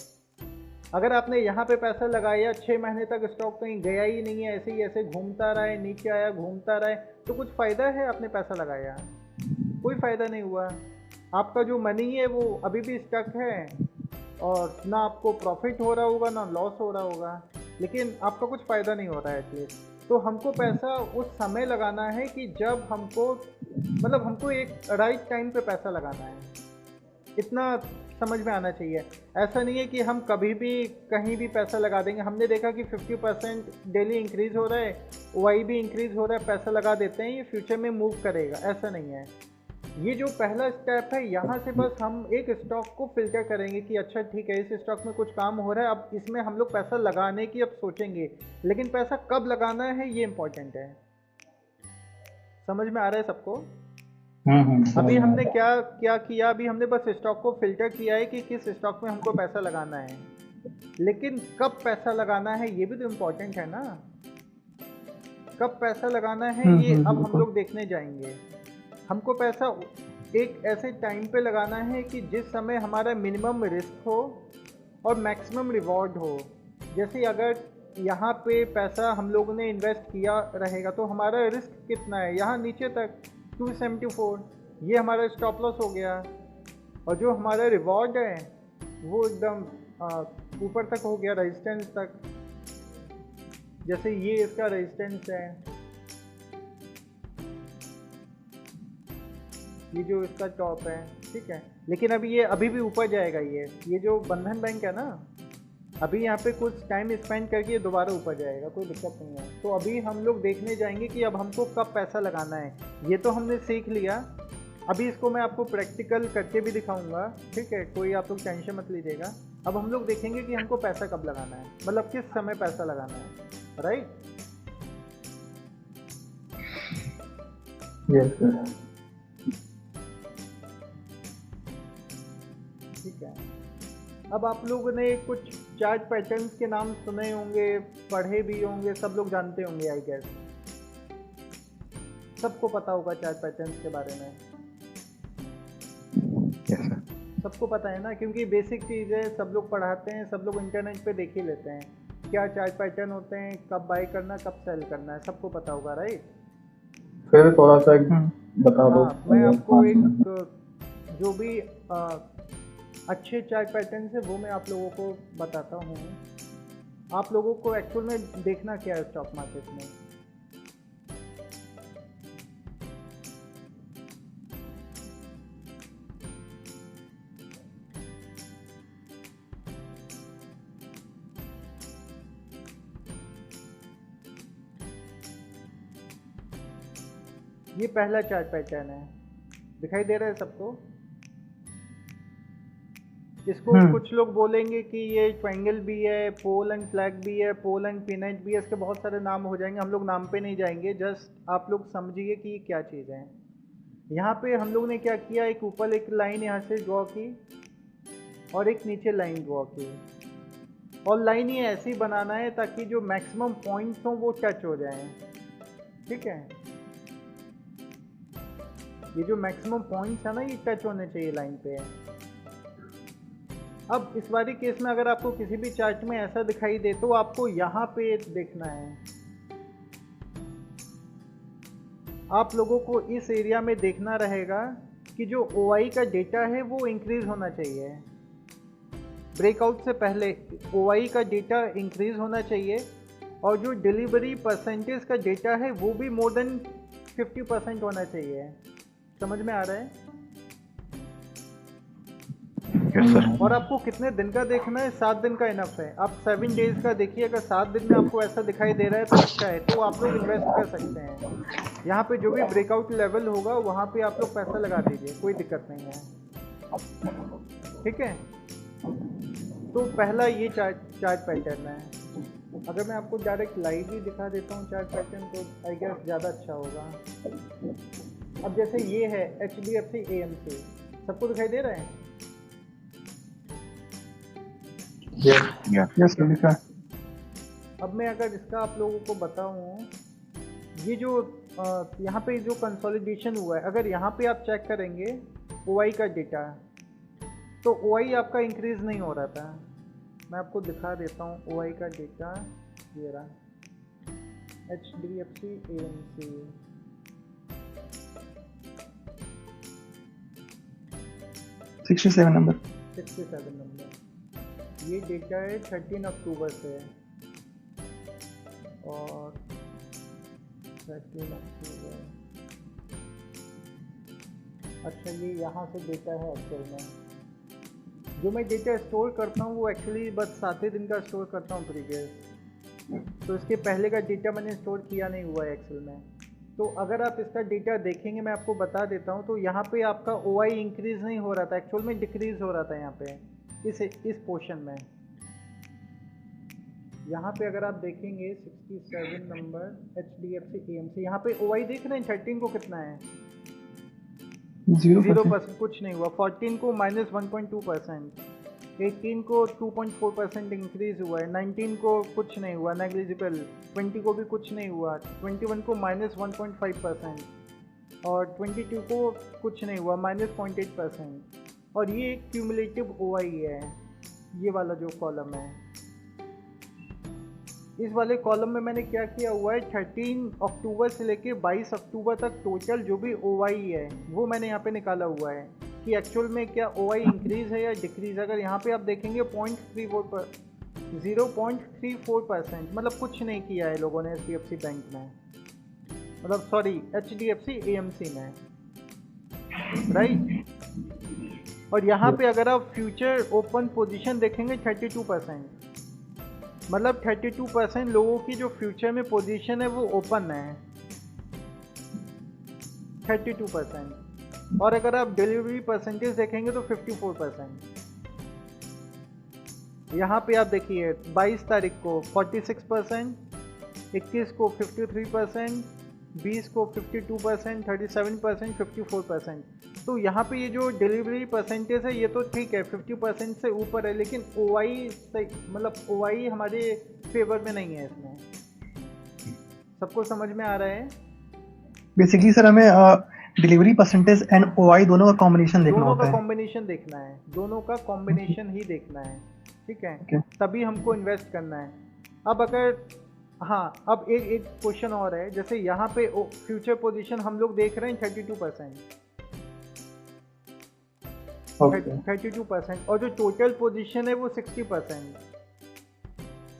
अगर आपने यहाँ पे पैसा लगाया 6 महीने तक स्टॉक कहीं गया ही नहीं है, ऐसे ही ऐसे घूमता रहा है, नीचे आया घूमता रहा है, तो कुछ फ़ायदा है? आपने पैसा लगाया, कोई फ़ायदा नहीं हुआ। आपका जो मनी है वो अभी भी स्टक है और ना आपको प्रॉफिट हो रहा होगा ना लॉस हो रहा होगा, लेकिन आपका कुछ फ़ायदा नहीं हो रहा है एटलीस्ट। तो हमको पैसा उस समय लगाना है कि जब हमको मतलब हमको एक राइट टाइम पे पैसा लगाना है, इतना समझ में आना चाहिए। ऐसा नहीं है कि हम कभी भी कहीं भी पैसा लगा देंगे। हमने देखा कि 50% डेली इंक्रीज़ हो रहा है, OI भी इंक्रीज़ हो रहा है, पैसा लगा देते हैं, ये फ्यूचर में मूव करेगा, ऐसा नहीं है। ये जो पहला स्टेप है, यहाँ से बस हम एक स्टॉक को फिल्टर करेंगे कि अच्छा ठीक है इस स्टॉक में कुछ काम हो रहा है, अब इसमें हम लोग पैसा लगाने की अब सोचेंगे, लेकिन पैसा कब लगाना है ये इम्पोर्टेंट है। समझ में आ रहा है सबको? अभी हमने क्या किया, अभी हमने बस स्टॉक को फिल्टर किया है कि किस स्टॉक में हमको पैसा लगाना है, लेकिन कब पैसा लगाना है ये भी तो इम्पोर्टेंट है ना। कब पैसा लगाना है ये अब हम लोग देखने जाएंगे। हमको पैसा एक ऐसे टाइम पे लगाना है कि जिस समय हमारा मिनिमम रिस्क हो और मैक्सिमम रिवॉर्ड हो। जैसे अगर यहाँ पे पैसा हम लोगों ने इन्वेस्ट किया रहेगा तो हमारा रिस्क कितना है, यहाँ नीचे तक 274, ये हमारा स्टॉप लॉस हो गया, और जो हमारा रिवॉर्ड है वो एकदम ऊपर तक हो गया, रेजिस्टेंस तक। जैसे ये इसका रेजिस्टेंस है, ये जो इसका टॉप है, ठीक है। लेकिन अभी ये अभी भी ऊपर जाएगा। ये जो बंधन बैंक है ना, अभी यहाँ पे कुछ टाइम स्पेंड करके ये दोबारा ऊपर जाएगा, कोई दिक्कत नहीं है। तो अभी हम लोग देखने जाएंगे कि अब हमको कब पैसा लगाना है। ये तो हमने सीख लिया, अभी इसको मैं आपको प्रैक्टिकल करके भी दिखाऊंगा, ठीक है। कोई आप लोग टेंशन मत लीजिएगा। अब हम लोग देखेंगे कि हमको पैसा कब लगाना है, मतलब किस समय पैसा लगाना है, राइट? Yes sir. ठीक है। अब आप लोगों ने कुछ चार्ट पैटर्न्स के नाम सुने होंगे, पढ़े भी होंगे, सब लोग जानते होंगे आई गेस। सबको पता होगा चार्ट पैटर्न्स के बारे में। Yes, sir. सबको पता है ना, क्योंकि बेसिक चीज़ है, सब लोग पढ़ाते हैं, सब लोग इंटरनेट पे देख ही लेते हैं क्या चार्ट पैटर्न होते हैं, कब बाय करना कब सेल करना है, सबको पता होगा, राइट? फिर थोड़ा सा बता दो। हाँ, मैं आपको एक जो भी अच्छे चार्ट पैटर्न है वो मैं आप लोगों को बताता हूँ। आप लोगों को एक्चुअल में देखना क्या है स्टॉक मार्केट में। ये पहला चार्ट पैटर्न है, दिखाई दे रहा है सबको? इसको कुछ लोग बोलेंगे कि ये ट्रायंगल भी है, पोल एंड फ्लैग भी है, पोल एंड पिनेट भी है, इसके बहुत सारे नाम हो जाएंगे। हम लोग नाम पे नहीं जाएंगे, जस्ट आप लोग समझिए कि ये क्या चीज़ है। यहाँ पे हम लोग ने क्या किया, एक ऊपर एक लाइन यहाँ से ड्रॉ की और एक नीचे लाइन ड्रॉ की, और लाइन ये ऐसी बनाना है ताकि जो मैक्सिमम पॉइंट्स हों वो टच हो जाएं, ठीक है। ये जो मैक्सिमम पॉइंट्स है ना, ये टच होने चाहिए लाइन पे। अब इस वाले केस में अगर आपको किसी भी चार्ट में ऐसा दिखाई दे तो आपको यहाँ पे देखना है। आप लोगों को इस एरिया में देखना रहेगा कि जो OI का डेटा है वो इंक्रीज होना चाहिए, ब्रेकआउट से पहले OI का डेटा इंक्रीज होना चाहिए, और जो डिलीवरी परसेंटेज का डेटा है वो भी मोर देन 50% होना चाहिए। समझ में आ रहा है? Yes, sir. और आपको कितने दिन का देखना है? 7 दिन का इनफ है। आप 7 डेज का देखिए, अगर 7 दिन में आपको ऐसा दिखाई दे रहा है तो अच्छा है, तो आप लोग इन्वेस्ट कर सकते हैं। यहाँ पे जो भी ब्रेकआउट लेवल होगा वहाँ पे आप लोग पैसा लगा दीजिए, कोई दिक्कत नहीं है। ठीक है, तो पहला ये चार्ट पैटर्न है। अगर मैं आपको डायरेक्ट लाइव ही दिखा देता हूँ चार्ट पैटर्न तो आई गेस ज़्यादा अच्छा होगा। अब जैसे ये है HDFC AMC, सबको दिखाई दे रहा है? Yes, लिखा। अब मैं अगर इसका आप लोगों को बताऊं, ये जो यहाँ पे जो कंसोलिडेशन हुआ है, अगर यहाँ पे आप चेक करेंगे OI का डेटा, तो OI आपका इंक्रीज नहीं हो रहा था। मैं आपको दिखा देता हूँ OI का डेटा, ये रहा HDFC AMC। 67 नंबर। 67 नंबर। ये डेटा है 13 अक्टूबर से, और 13 अक्टूबर, अच्छा ये यहाँ से डेटा है एक्चुअल में। जो मैं डेटा स्टोर करता हूँ वो एक्चुअली बस 7 ही दिन का स्टोर करता हूँ प्रीवियस, तो इसके पहले का डेटा मैंने स्टोर किया नहीं हुआ है एक्सेल में। तो अगर आप इसका डेटा देखेंगे, मैं आपको बता देता हूँ, तो यहाँ पे आपका OI इंक्रीज नहीं हो रहा था, एक्चुअल में डिक्रीज हो रहा था यहाँ पे इस पोर्शन में। यहाँ पे अगर आप देखेंगे 67 नंबर HDFC AMC, यहाँ पे OI देख रहे हैं 13 को कितना है? 0%, कुछ नहीं हुआ। 14 को -1.2%, 18 को 2.4% इंक्रीज हुआ है, 19 को कुछ नहीं हुआ, नेग्लिजिबल, 20 को भी कुछ नहीं हुआ, 21 को -1.5%, और 22 को कुछ नहीं हुआ, -0.8%। और ये एक क्यूमुलेटिव OI है, ये वाला जो कॉलम है। इस वाले कॉलम में मैंने क्या किया हुआ है, 13 अक्टूबर से लेके 22 अक्टूबर तक टोटल जो भी OI है वो मैंने यहाँ पे निकाला हुआ है कि एक्चुअल में क्या OI इंक्रीज है या डिक्रीज। अगर यहाँ पे आप देखेंगे 0.34%, मतलब कुछ नहीं किया है लोगों ने HDFC बैंक में, मतलब सॉरी HDFC AMC में, राइट। और यहाँ पे अगर आप फ्यूचर ओपन पोजीशन देखेंगे 32%, मतलब 32% लोगों की जो फ्यूचर में पोजीशन है वो ओपन है, 32%। और अगर आप डिलीवरी परसेंटेज देखेंगे तो 54%। यहाँ पे आप देखिए 22 तारीख को 46%, 21 को 53%, 20 को 52%, 37%, 54%। तो यहाँ पे ये जो डिलीवरी परसेंटेज है ये तो ठीक है 50% से ऊपर है, लेकिन OI मतलब OI हमारे फेवर में नहीं है इसमें। सबको समझ में आ रहा है? बेसिकली सर हमें डिलीवरी परसेंटेज एंड OI दोनों का कॉम्बिनेशन देखना दोनों होता का है। कॉम्बिनेशन देखना है, दोनों का कॉम्बिनेशन ही देखना है, ठीक है, तभी हमको इन्वेस्ट करना है। अब अगर हाँ, अब एक क्वेश्चन और है, जैसे यहाँ पे फ्यूचर पोजीशन हम लोग देख रहे हैं 32%, 32%, और जो टोटल पोजीशन है वो 60%।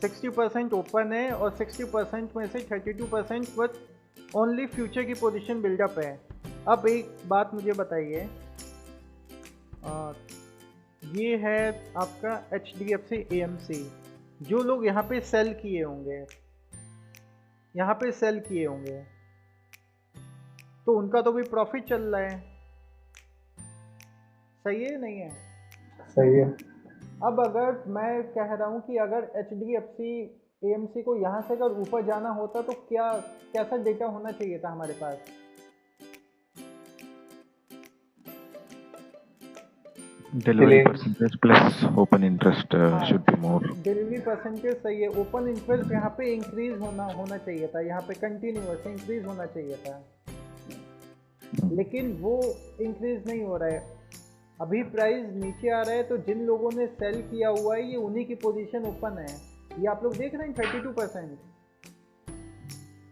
60% ओपन है और 60% में से 32% बस ओनली फ्यूचर की पोजीशन बिल्डअप है। अब एक बात मुझे बताइए, ये है आपका HDFC AMC। जो लोग यहाँ पे सेल किए होंगे, यहाँ पे सेल किए होंगे, तो उनका तो भी प्रॉफिट चल रहा है, सही है नहीं है? सही है। अब अगर मैं कह रहा हूँ कि अगर HDFC AMC को यहाँ से अगर ऊपर जाना होता तो क्या कैसा डेटा होना चाहिए था हमारे पास? Delivery percentage plus open interest should be more. Delivery percentage सही है, ओपन इंटरेस्ट यहाँ पे इंक्रीज होना चाहिए था, यहाँ पे कंटिन्यूअस इंक्रीज होना चाहिए था, लेकिन वो इंक्रीज नहीं हो रहा है। अभी प्राइस नीचे आ रहा है, तो जिन लोगों ने सेल किया हुआ है ये उन्हीं की पोजीशन ओपन है। ये आप लोग देख रहे हैं 32%।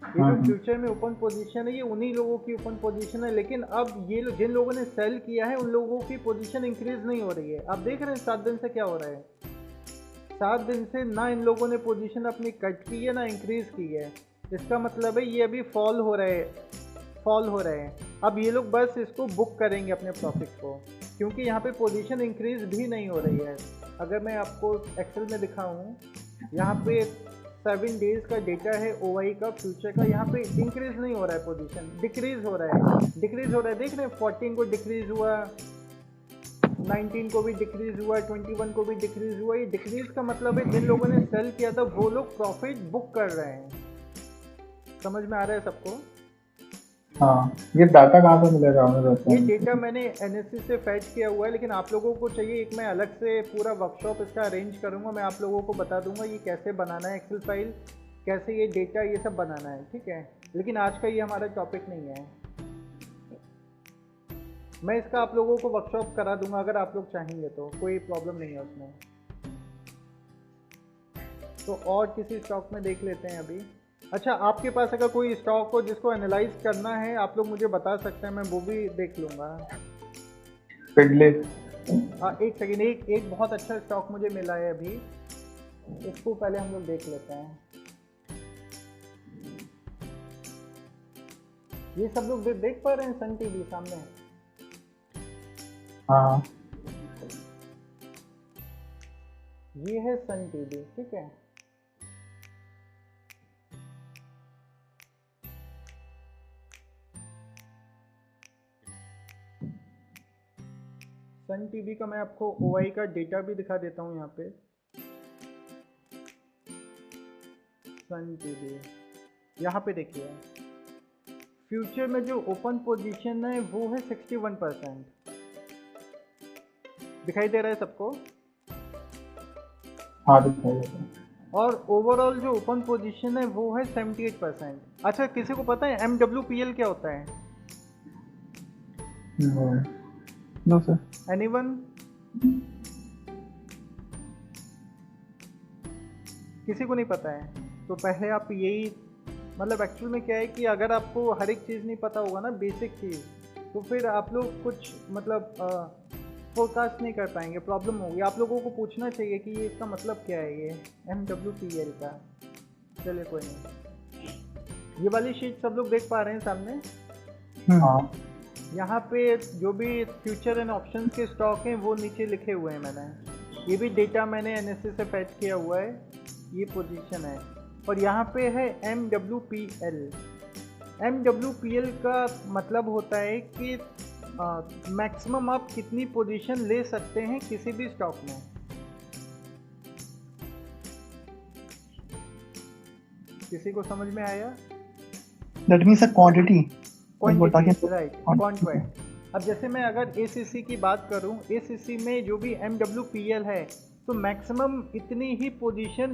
ये जो फ्यूचर में ओपन पोजीशन है ये उन्हीं लोगों की ओपन पोजीशन है, लेकिन अब ये जिन लोगों ने सेल किया है उन लोगों की पोजीशन इंक्रीज नहीं हो रही है। आप देख रहे हैं 7 दिन से क्या हो रहा है, 7 दिन से ना इन लोगों ने पोजीशन अपनी कट की है ना इंक्रीज की है। इसका मतलब है ये अभी फॉल हो रहे हैं। अब ये लोग बस इसको बुक करेंगे अपने प्रॉफिट को, क्योंकि यहाँ पे पोजीशन इंक्रीज भी नहीं हो रही है। अगर मैं आपको एक्सेल में दिखाऊँ, यहाँ पे 7 डेज का डेटा है OI का फ्यूचर का, यहाँ पे इंक्रीज नहीं हो रहा है, पोजीशन डिक्रीज हो रहा है। देख रहे हैं 14 को डिक्रीज हुआ, 19 को भी डिक्रीज हुआ, 21 को भी डिक्रीज हुआ। ये डिक्रीज का मतलब है जिन लोगों ने सेल किया था वो लोग प्रॉफिट बुक कर रहे हैं। समझ में आ रहा है सबको? हाँ, ये डाटा कहाँ पे मिलेगा हमें? ये डेटा मैंने NSE से फैच किया हुआ है, लेकिन आप लोगों को चाहिए एक मैं अलग से पूरा वर्कशॉप इसका अरेंज करूँगा। मैं आप लोगों को बता दूंगा ये कैसे बनाना है एक्सेल फाइल, कैसे ये डेटा ये सब बनाना है, ठीक है। लेकिन आज का ये हमारा टॉपिक नहीं है। मैं इसका आप लोगों को वर्कशॉप करा दूंगा अगर आप लोग चाहेंगे तो, कोई प्रॉब्लम नहीं है उसमें। तो और किसी स्टॉक में देख लेते हैं अभी। अच्छा, आपके पास अगर कोई स्टॉक हो जिसको एनालाइज करना है आप लोग मुझे बता सकते हैं, मैं वो भी देख लूँगा। फिडले। एक सेकेंड, एक बहुत अच्छा स्टॉक मुझे मिला है अभी, इसको पहले हम लोग देख लेते हैं। ये सब लोग देख पा रहे हैं सन टीवी सामने? हाँ, ये है सन टीवी, ठीक है। सन टीवी का मैं आपको OI का डेटा भी दिखा देता हूँ। यहाँ पे सन टीवी, यहाँ पे देखिए फ्यूचर में जो ओपन पोजीशन है वो है 61%। दिखाई दे रहा है सबको? हाँ दिखाई देता है। और ओवरऑल जो ओपन पोजीशन है वो है 78%। अच्छा, किसी को पता है MWPL क्या होता है? No sir. एनीवन? किसी को नहीं पता है? तो पहले आप यही, मतलब एक्चुअल में क्या है कि अगर आपको हर एक चीज़ नहीं पता होगा ना, बेसिक चीज़, तो फिर आप लोग कुछ मतलब फोरकास्ट नहीं कर पाएंगे, प्रॉब्लम होगी। आप लोगों को पूछना चाहिए कि ये इसका मतलब क्या है, ये MWPL का। चलिए कोई नहीं। ये वाली शीट सब लोग देख पा रहे हैं सामने? हाँ, यहाँ पे जो भी फ्यूचर एंड ऑप्शंस के स्टॉक हैं वो नीचे लिखे हुए हैं मैंने। ये भी डेटा मैंने NSE से फैच किया हुआ है, ये पोजीशन है। और यहाँ पे है MWPL। MWPL का मतलब होता है कि मैक्सिमम आप कितनी पोजीशन ले सकते हैं किसी भी स्टॉक में। किसी को समझ में आया? That means a quantity. Quantity, right, quantity. अब जैसे मैं अगर ACC की बात करूं, ACC में जो भी MWPL है तो मैक्सिमम इतनी ही पोजीशन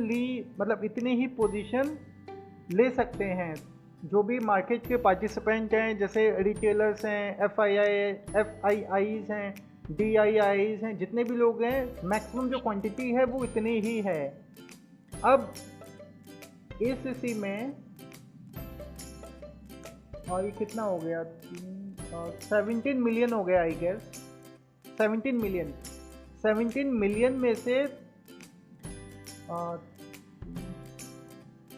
मतलब इतनी ही पोजीशन ले सकते हैं जो भी मार्केट के पार्टिसिपेंट हैं, जैसे रिटेलर्स हैं, FIIs हैं, DIIs हैं, जितने भी लोग हैं, मैक्सिमम जो क्वांटिटी है वो इतनी ही है। अब ACC में और ये कितना हो गया, 17 मिलियन हो गया आई गेस। 17 मिलियन में से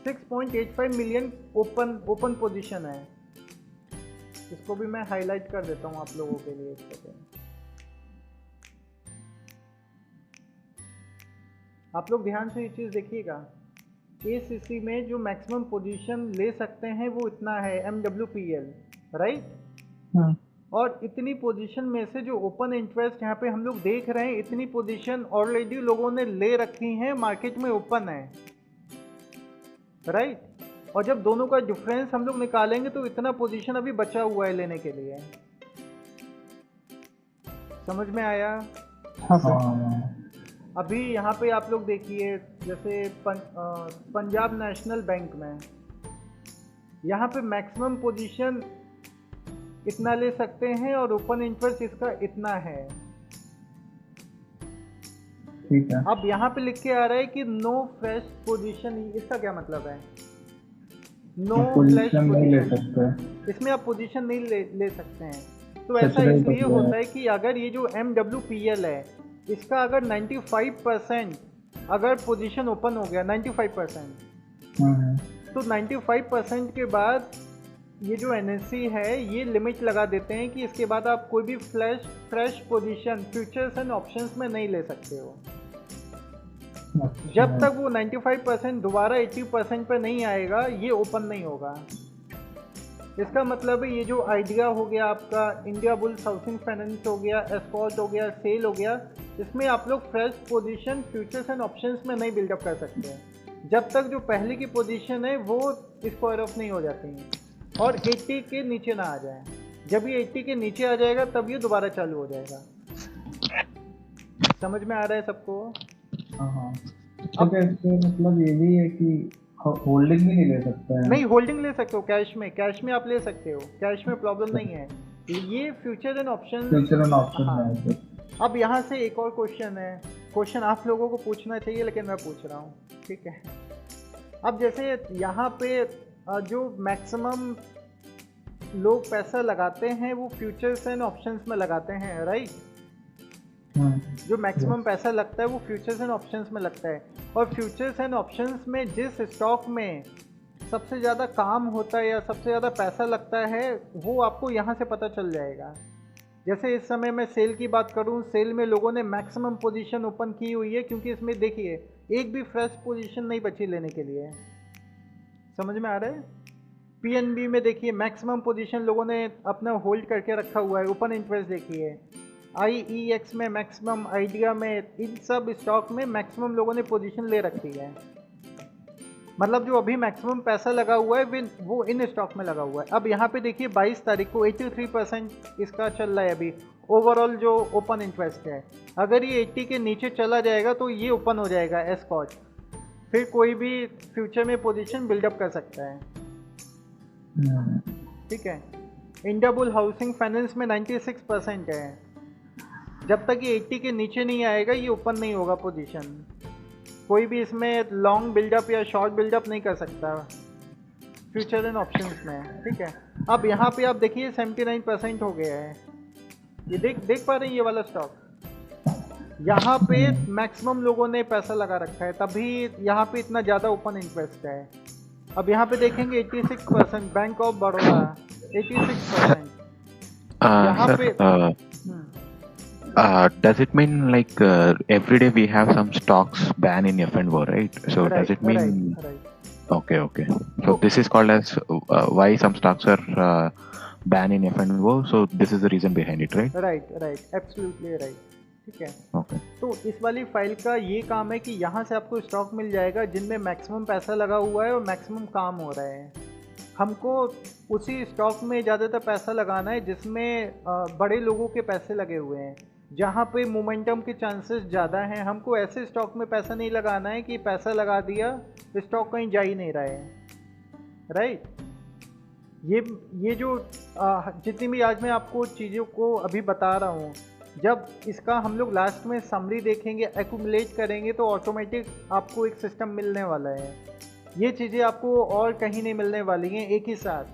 6.85 मिलियन ओपन पोजीशन है। इसको भी मैं हाईलाइट कर देता हूँ आप लोगों के लिए। आप लोग ध्यान से ये चीज़ देखिएगा, ACC में जो मैक्सिमम पोजीशन ले सकते हैं वो इतना है MWPL, राइट। और इतनी पोजीशन में से जो ओपन इंटरेस्ट यहाँ पे हम लोग देख रहे हैं, इतनी पोजीशन ऑलरेडी लोगों ने ले रखी हैं, मार्केट में ओपन है, राइट। और जब दोनों का डिफरेंस हम लोग निकालेंगे तो इतना पोजीशन अभी बचा हुआ है लेने के लिए। समझ में आया? हाँ सर। अभी यहाँ पे आप लोग देखिए, जैसे पंजाब नेशनल बैंक में यहाँ पे मैक्सिमम पोजीशन इतना ले सकते हैं और ओपन इंटरेस्ट इसका इतना है। ठीक है। अब यहाँ पे लिख के आ रहा है कि नो फ्रेश पोजीशन। इसका क्या मतलब है? नो फ्लैश पोजीशन नहीं ले पोजीशन, सकते, इसमें आप पोजीशन नहीं ले सकते हैं। तो ऐसा सैचुरेट इसलिए हो होता गया। है कि अगर ये जो MWPL है, इसका अगर 95% अगर पोजीशन ओपन हो गया 95%, हम्म, तो 95% के बाद ये जो NSE है ये लिमिट लगा देते हैं कि इसके बाद आप कोई भी fresh position futures and options में नहीं ले सकते हो। जब तक वो 95% दोबारा 80% पे नहीं आएगा ये ओपन नहीं होगा। इसका मतलब है ये जो आइडिया हो गया आपका, इंडिया बुल्स हाउसिंग फाइनेंस हो गया, एस्कॉर्ट हो गया, सेल हो गया, इसमें आप लोग fresh position futures and options में नहीं बिल्डअप कर सकते हैं जब तक जो पहले की पोजीशन है वो स्क्वायर ऑफ नहीं हो जाती हैं और 80 के नीचे ना आ जाए। जब ये 80 के नीचे आ जाएगा तब ये दोबारा चालू हो जाएगा। समझ में आ रहा है सबको? हाँ। तो क्या इससे मतलब ये भी है कि होल्डिंग भी नहीं ले सकते हैं? नहीं, होल्डिंग ले सकते हो कैश में आप ले सकते हो, कैश में प्रॉब्लम नहीं है। ये future and option. Future and option हाँ। में है। अब यहाँ से एक और क्वेश्चन है, क्वेश्चन आप लोगों को पूछना चाहिए लेकिन मैं पूछ रहा हूँ, ठीक है? अब जैसे यहाँ पे जो मैक्सिमम लोग पैसा लगाते हैं वो फ्यूचर्स एंड ऑप्शंस में लगाते हैं, राइट? जो मैक्सिमम पैसा लगता है वो फ्यूचर्स एंड ऑप्शंस में लगता है, और फ्यूचर्स एंड ऑप्शंस में जिस स्टॉक में सबसे ज़्यादा काम होता है या सबसे ज़्यादा पैसा लगता है वो आपको यहाँ से पता चल जाएगा। जैसे इस समय मैं सेल की बात करूँ, सेल में लोगों ने मैक्सिमम पोजीशन ओपन की हुई है क्योंकि इसमें देखिए एक भी फ्रेश पोजीशन नहीं बची लेने के लिए। समझ में आ रहा है? PNB में देखिए मैक्सिमम पोजीशन लोगों ने अपना होल्ड करके रखा हुआ है, ओपन इंटरेस्ट देखिए। IEX में मैक्सिमम, आइडिया में, इन सब स्टॉक में मैक्सिमम लोगों ने पोजीशन ले रखी है। मतलब जो अभी मैक्सिमम पैसा लगा हुआ है वो इन स्टॉक में लगा हुआ है। अब यहाँ पे देखिए 22 तारीख को 83% इसका चल रहा है अभी ओवरऑल जो ओपन इंटरेस्ट है। अगर ये 80 के नीचे चला जाएगा तो ये ओपन हो जाएगा एस्कॉर्ट, फिर कोई भी फ्यूचर में पोजीशन बिल्डअप कर सकता है, ठीक है? इंडिया बुल हाउसिंग फाइनेंस में 96% है। जब तक ये 80 के नीचे नहीं आएगा ये ओपन नहीं होगा पोजीशन। कोई भी इसमें लॉन्ग बिल्डअप या शॉर्ट बिल्डअप नहीं कर सकता फ्यूचर एंड ऑप्शंस में, ठीक है? अब यहाँ पे आप देखिए 79% हो गया है। ये देख पा रहे हैं ये वाला स्टॉक? यहाँ पे मैक्सिमम लोगों ने पैसा लगा रखा है, तभी यहाँ पे इतना ज़्यादा ओपन इंटरेस्ट है। अब यहाँ पे देखेंगे 86%, बैंक ऑफ बड़ौदा 86%। यहाँ पे does it mean like every day we have some stocks ban in F&O, right? So right, does it mean right. okay. So this is called as why some stocks are banned in F&O. So this is the reason behind it, right? Right, absolutely right, ठीक है? Okay. तो इस वाली file का ये काम है कि यहाँ से आपको स्टॉक मिल जाएगा जिनमें मैक्सिमम पैसा लगा हुआ है और मैक्सिमम काम हो रहा है। हमको उसी स्टॉक में ज़्यादातर पैसा लगाना है जिसमें बड़े लोगों के पैसे लगे हुए हैं, जहाँ पे मोमेंटम के चांसेस ज़्यादा हैं। हमको ऐसे स्टॉक में पैसा नहीं लगाना है कि पैसा लगा दिया स्टॉक कहीं जा ही नहीं रहा है, राइट? ये जो जितनी भी आज मैं आपको चीज़ों को अभी बता रहा हूँ, जब इसका हम लोग लास्ट में समरी देखेंगे, एक्यूमुलेट करेंगे तो ऑटोमेटिक आपको एक सिस्टम मिलने वाला है। ये चीज़ें आपको और कहीं नहीं मिलने वाली हैं एक ही साथ,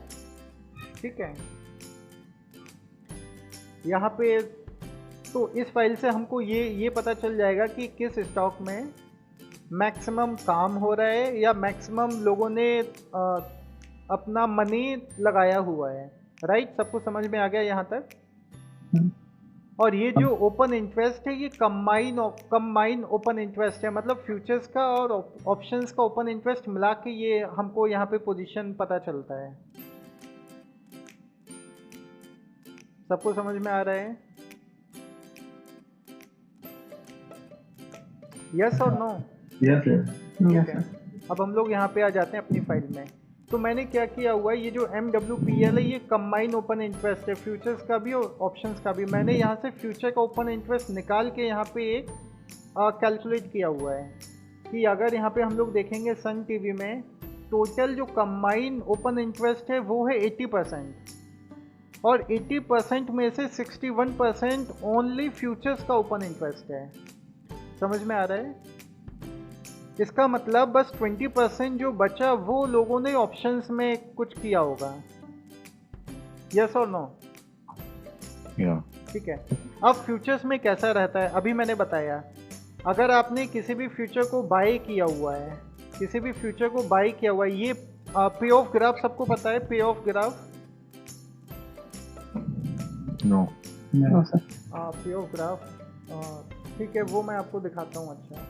ठीक है? यहाँ पे तो इस फाइल से हमको ये पता चल जाएगा कि किस स्टॉक में मैक्सिमम काम हो रहा है या मैक्सिमम लोगों ने अपना मनी लगाया हुआ है, राइट? सबको समझ में आ गया यहाँ तक? और ये जो ओपन इंटरेस्ट है ये कंबाइन ओपन इंटरेस्ट है, मतलब फ्यूचर्स का और ऑप्शंस का ओपन इंटरेस्ट मिला के ये हमको यहाँ पे पोजीशन पता चलता है। सबको समझ में आ रहा है? यस और नो? यस ठीक है। अब हम लोग यहाँ पे आ जाते हैं अपनी फाइल में। तो मैंने क्या किया हुआ है, ये जो MWPL है ये कंबाइन ओपन इंटरेस्ट है, फ्यूचर्स का भी और ऑप्शंस का भी। मैंने यहाँ से फ्यूचर का ओपन इंटरेस्ट निकाल के यहाँ पे एक कैलकुलेट किया हुआ है कि अगर यहाँ पे हम लोग देखेंगे सन टीवी में टोटल जो कंबाइन ओपन इंटरेस्ट है वो है 80%, और 80% में से 61% ओनली फ्यूचर्स का ओपन इंटरेस्ट है। समझ में आ रहा है? इसका मतलब बस 20% जो बचा वो लोगों ने ऑप्शंस में कुछ किया होगा। यस और नो? Yeah. ठीक है। अब फ्यूचर्स में कैसा रहता है, अभी मैंने बताया, अगर आपने किसी भी फ्यूचर को बाय किया हुआ है, किसी भी फ्यूचर को बाय किया हुआ है, ये पे ऑफ ग्राफ सबको पता है? पे of graph, No. No, sir. पे ऑफ ग्राफ, ठीक है, वो मैं आपको दिखाता हूँ। अच्छा,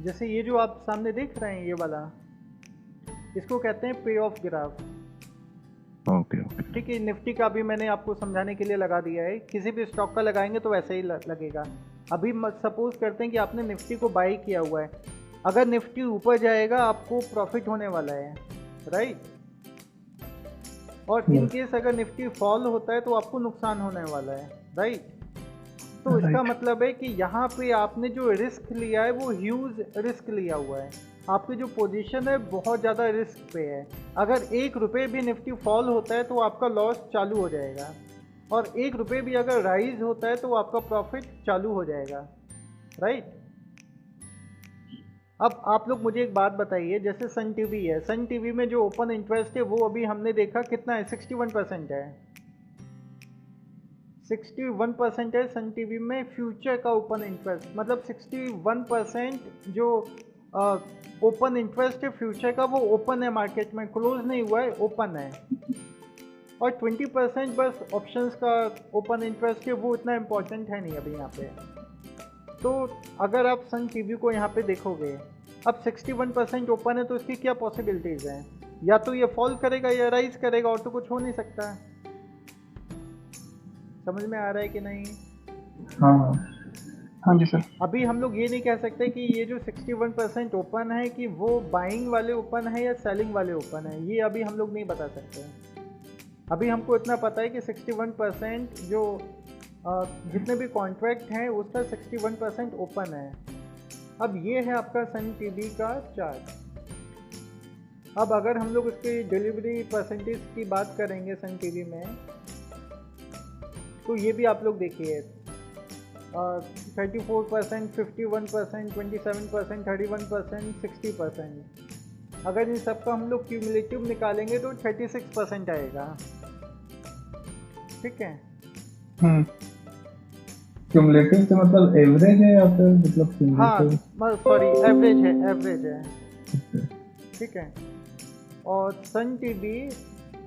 जैसे ये जो आप सामने देख रहे हैं, ये वाला, इसको कहते हैं पे ऑफ ग्राफ। Okay. Okay. ठीक है, निफ्टी का भी मैंने आपको समझाने के लिए लगा दिया है, किसी भी स्टॉक का लगाएंगे तो वैसे ही लगेगा। अभी सपोज करते हैं कि आपने निफ्टी को बाई किया हुआ है, अगर निफ्टी ऊपर जाएगा आपको प्रॉफिट होने वाला है, राइट? और इन केस अगर निफ्टी फॉल होता है तो आपको नुकसान होने वाला है, राइट? तो इसका मतलब है कि यहाँ पे आपने जो रिस्क लिया है वो ह्यूज रिस्क लिया हुआ है, आपकी जो पोजीशन है बहुत ज़्यादा रिस्क पे है। अगर 1 रुपये भी निफ्टी फॉल होता है तो आपका लॉस चालू हो जाएगा, और 1 रुपये भी अगर राइज होता है तो आपका प्रॉफिट चालू हो जाएगा, राइट? अब आप लोग मुझे एक बात बताइए, जैसे सन टीवी है, सन टीवी में जो ओपन इंटरेस्ट है वो अभी हमने देखा कितना है, 61% है। 61% है सन टीवी में फ्यूचर का ओपन इंटरेस्ट, मतलब 61% जो ओपन इंटरेस्ट है फ्यूचर का वो ओपन है मार्केट में, क्लोज नहीं हुआ है, ओपन है। और 20% बस ऑप्शंस का ओपन इंटरेस्ट है, वो इतना इम्पोर्टेंट है नहीं अभी यहाँ पे। तो अगर आप सन टीवी को यहाँ पे देखोगे, अब 61% ओपन है तो इसकी क्या पॉसिबिलिटीज़ हैं? या तो ये फॉल करेगा या राइज करेगा, और तो कुछ हो नहीं सकता। समझ में आ रहा है कि नहीं? हाँ हाँ जी सर। अभी हम लोग ये नहीं कह सकते कि ये जो 61% ओपन है कि वो बाइंग वाले ओपन है या सेलिंग वाले ओपन है, ये अभी हम लोग नहीं बता सकते। अभी हमको इतना पता है कि 61% जो जितने भी कॉन्ट्रैक्ट हैं उसका 61% ओपन है। अब ये है आपका सन टीवी का चार्ट। अब अगर हम लोग उसकी डिलीवरी परसेंटेज की बात करेंगे सन टीवी में, तो ये भी आप लोग देखिए, 34%, 51%, 27%, 31%, 60%। अगर इन सब का हम लोग क्यूमुलेटिव निकालेंगे तो 36% आएगा, ठीक है? क्यूमुलेटिव से मतलब एवरेज है या फिर मतलब हाँ, सॉरी, एवरेज है, एवरेज है, ठीक है। और सन टीवी